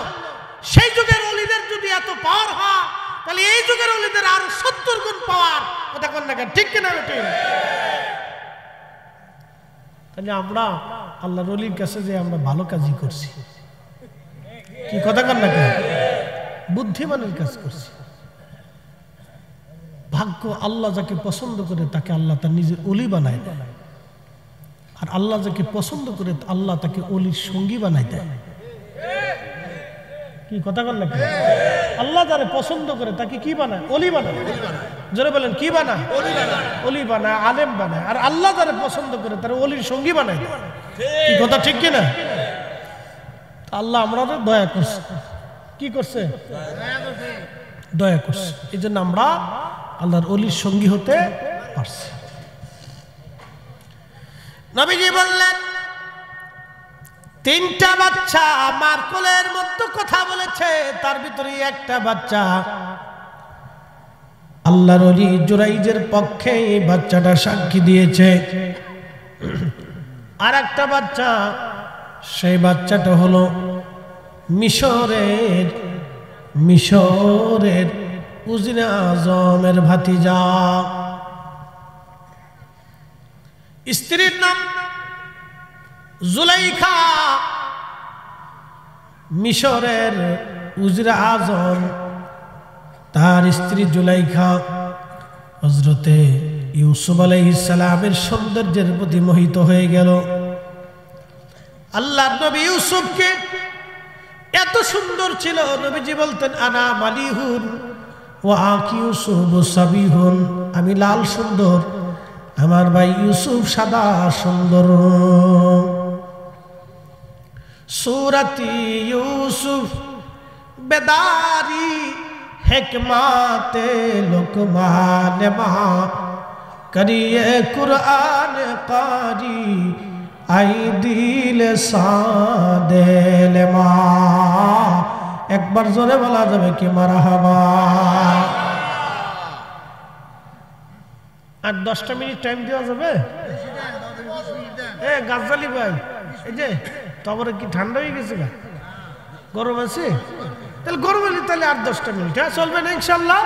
সেই যুগের ওলিদের যদি এত পাওয়ার হয় তাহলে এই যুগের ওলিদের আরো 70 গুণ পাওয়ার। কথা কর না কা? ঠিক কিনা বেটে? তাহলে আমরা আল্লাহর ওলির কাছে যে আমরা ভালো কাজই করছি। কি কথা কর না কা? বুদ্ধিমানের কাজ করছি। ভাগ্য আল্লাহ যাকে পছন্দ করে তাকে আল্লাহ তার নিজের ওলি বানায় দেয়, আর আল্লাহ যাকে পছন্দ করে আল্লাহ তাকে ওলির সঙ্গী বানায় দেয়। কি কথা বল নাকি? আল্লাহ যারে পছন্দ করে তাকে কি বানায়? ওলি বানায়। জোরে বলেন কি বানায়? ওলি বানায়, আলেম বানায়। আর আল্লাহ যারে পছন্দ করে তার ওলির সঙ্গী বানায় দেয়। কি কথা ঠিক কিনা? আল্লাহ আমাদের দয়া করছে। কি করছে? দয়া করছে। এই জন্য আমরা আল্লাহর ওলির সঙ্গী হতে পারছি। নবীজি বললেন 3টা বাচ্চা মার কোলের মধ্যে কথা বলেছে, তার ভিতরে একটা বাচ্চা আল্লাহর ওলি জুরাইজের পক্ষে এই বাচ্চাটা সাক্ষী দিয়েছে। আর একটা বাচ্চা, সেই বাচ্চাটা হলো মিশরের উজিরে আজমের ভাতিজা। স্ত্রীর নাম জুলাইখা। মিশরের উজিরে আজম তার স্ত্রী জুলাইখা হযরতে ইউসুফ আলাইহিস সালামের সৌন্দর্যের প্রতি মোহিত হয়ে গেল। আল্লাহর নবী ইউসুফকে এত সুন্দর ছিল, নবীজি বলতেন আনা মালিহুন ওয়া আকি ইউসুফ সাবিহুন, আমি লাল সুন্দর, আমার ভাই ইউসুফ সাদা সুন্দর। সূরাতি ইউসুফ বেদারি হিকমাতে লুকমান মা করিয়ে কুরআন কারি আই দিল সাদেল মা। একবার জোরে বলা যাবে কি মারহাবা? আর 10টা মিনিট টাইম দেওয়া যাবে? গাছালি ভাই, এই যে তারপরে কি ঠান্ডা হয়ে গেছে? গরম আছে? তাহলে গরম হলে তাহলে আর 10টা মিনিট চলবে না ইনশাল্লাহ।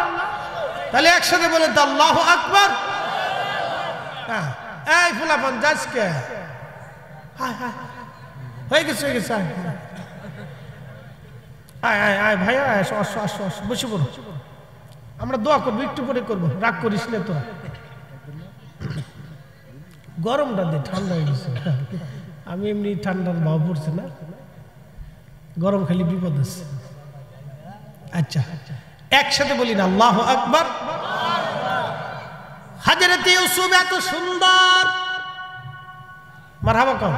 তাহলে একসাথে বলে তো আল্লাহু আকবার। এই ফুলাপান যাসকে হয়ে গেছে আয় ভাই আসো বসে পড়ো। আমরা দোয়া করবো, একটু পরে করবো, রাগ করিস না তোরা। গরমটা দিয়ে ঠান্ডা হয়ে গেছে। আমি এমনি ঠান্ডার ভাব পড়ছে না, গরম খালি বিপদ আছে। আচ্ছা একসাথে বলি না আল্লাহু আকবার। হযরত ইউসুফ এত সুন্দর, মারহাবা কম।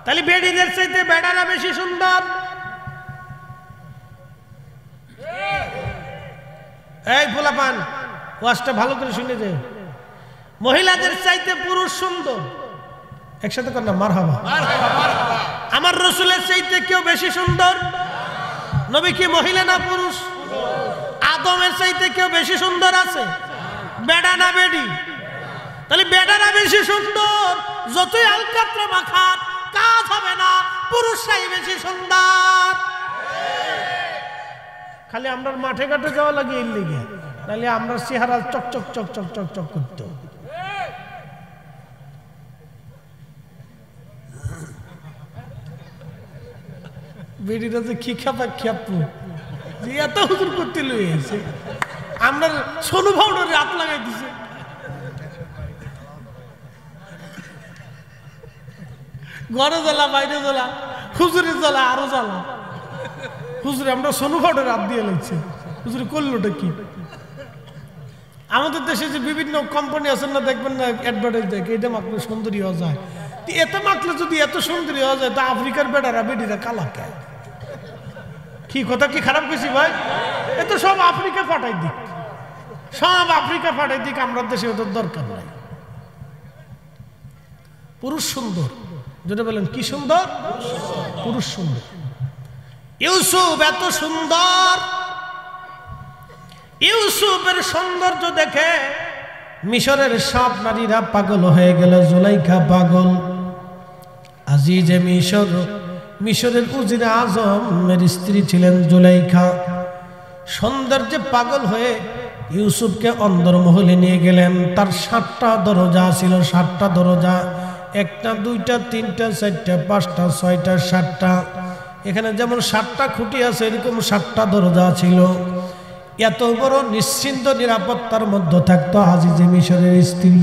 তাহলে বেডিদের চাইতে বেড়ারা বেশি সুন্দর। এই পোলাপান ওয়াজটা ভালো করে শুনে যে, মহিলাদের চাইতে পুরুষ সুন্দর। একসাথে কর না মারহাবা। আমার রাসূলের চাইতে কেউ বেশি সুন্দর? নবী কি মহিলা না পুরুষ? আদমের চাইতে কেউ বেশি সুন্দর আছে? বেডা না বেডি? তাহলে বেডারা বেশি সুন্দর। যতই আলকাতরা মাখাত কাজ হবে না, পুরুষরাই বেশি সুন্দর। খালি আমরা মাঠে ঘাটে যাওয়া লাগে এর লিগে, তাহলে আমরা চেহারা চকচক চকচক চকচক করতে। বেডিটা যে কি খাপা খ্যাপু যে এত হুজুর করতে লইছে, আমরা সোনু ভাউডারে হাত লাগাই দিছে। ঘরে জ্বালা, বাইরে জ্বালা, হুজুরের জ্বালা আরো জ্বালা। হুজুরে আমরা সোনু ভাউডারে হাত দিয়ে লাগছে, হুজুরে করলোটা কি? আমাদের দেশে যে বিভিন্ন কোম্পানি আছে না, দেখবেন না অ্যাডভার্টাইজ দেখে, এটা মাত্র সুন্দরী হওয়া যায়। এত মাত্র যদি এত সুন্দরী হওয়া যায়, তা আফ্রিকার বেটারা বেডিরা কালা কে? কি কথা কি খারাপ গেছি ভাই? এত সব আফ্রিকা পাঠাই দিক, সব আফ্রিকা পাঠাই দিক, আমরা দেশে ওদের দরকার নাই। পুরুষ সুন্দর, যেটা বলেন কি সুন্দর? পুরুষ সুন্দর। ইউসুফ এত সুন্দর, ইউসুফের সৌন্দর্য দেখে মিশরের সব নারীরা পাগল হয়ে গেল। জুলাইখা পাগল। আজিজে মিশর, মিশরের উজির আজমের স্ত্রী ছিলেন জুলাইখা। সৌন্দর্যে পাগল হয়ে ইউসুফকে অন্দরমহলে নিয়ে গেলেন। তার 7টা দরজা ছিল, 7টা দরজা, 1টা 2টা 3টা 4টা 5টা 6টা 7টা। এখানে যেমন 7টা খুঁটি আছে, এরকম 7টা দরজা ছিল। এত বড় নিশ্চিন্ত নিরাপত্তার মধ্যে থাকতো আজিজে মিশরের স্ত্রী।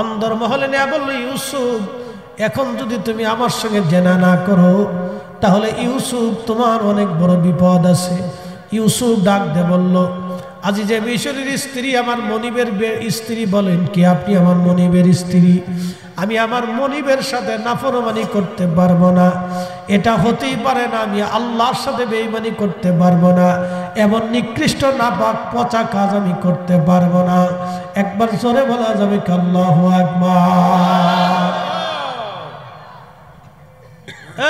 অন্দরমহলে নিয়ে বলল, ইউসুফ এখন যদি তুমি আমার সঙ্গে জেনা না করো, তাহলে ইউসুফ তোমার অনেক বড় বিপদ আছে। ইউসুফ ডাক দিয়ে বলল, আজিজে মিশরের স্ত্রী, আমার মনিবের স্ত্রী বলেন কি আপনি আমার মনিবের স্ত্রী? আমি আমার মনিবের সাথে নাফরমানি করতে পারবো না, এটা হতেই পারে না। আমি আল্লাহর সাথে বেঈমানি করতে পারবো না, এমন নিকৃষ্ট নাপাক পচা কাজ আমি করতে পারবো না। একবার জোরে বলা যাবে কি আল্লাহু আকবার?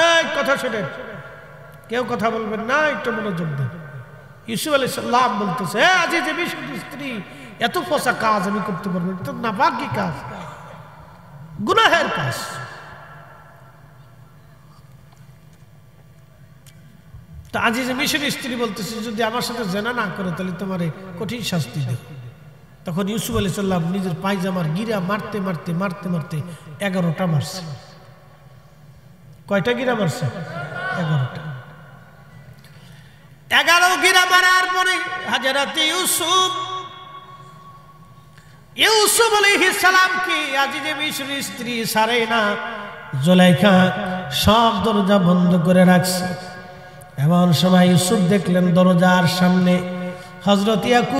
এই কথা শুনেন, কেউ কথা বলবেন না, একটু মনোযোগ দেন। ইউসুফ আলাইহিস সালাম বলতেছে, আজিজে মিশরের স্ত্রী, এত পচা কাজ আমি করতে পারবো না, এটা নাপাকি কাজ, গুনাহের কাজ। তা আজিজে মিশরের স্ত্রী বলতেছে, যদি আমার সাথে জেনা না করো তাহলে তোমারে কঠিন শাস্তি দেব। তখন ইউসুফ আলাইহিস সালাম নিজের পায়জামার গিরা মারতে মারতে মারতে মারতে 11টা মারছে। কয়টা গিরা মারছে? 11টা। 11 গিরা মারার পরে হযরত ইউসুফ আলাইহিস সালামকে আজিজে মিশরের স্ত্রী ছাড়ে না। জুলাইখা সব দরজা বন্ধ করে রাখছে। এমন সময় ইউসুফ দেখলেন দরজার সামনে হযরত ইয়াকুব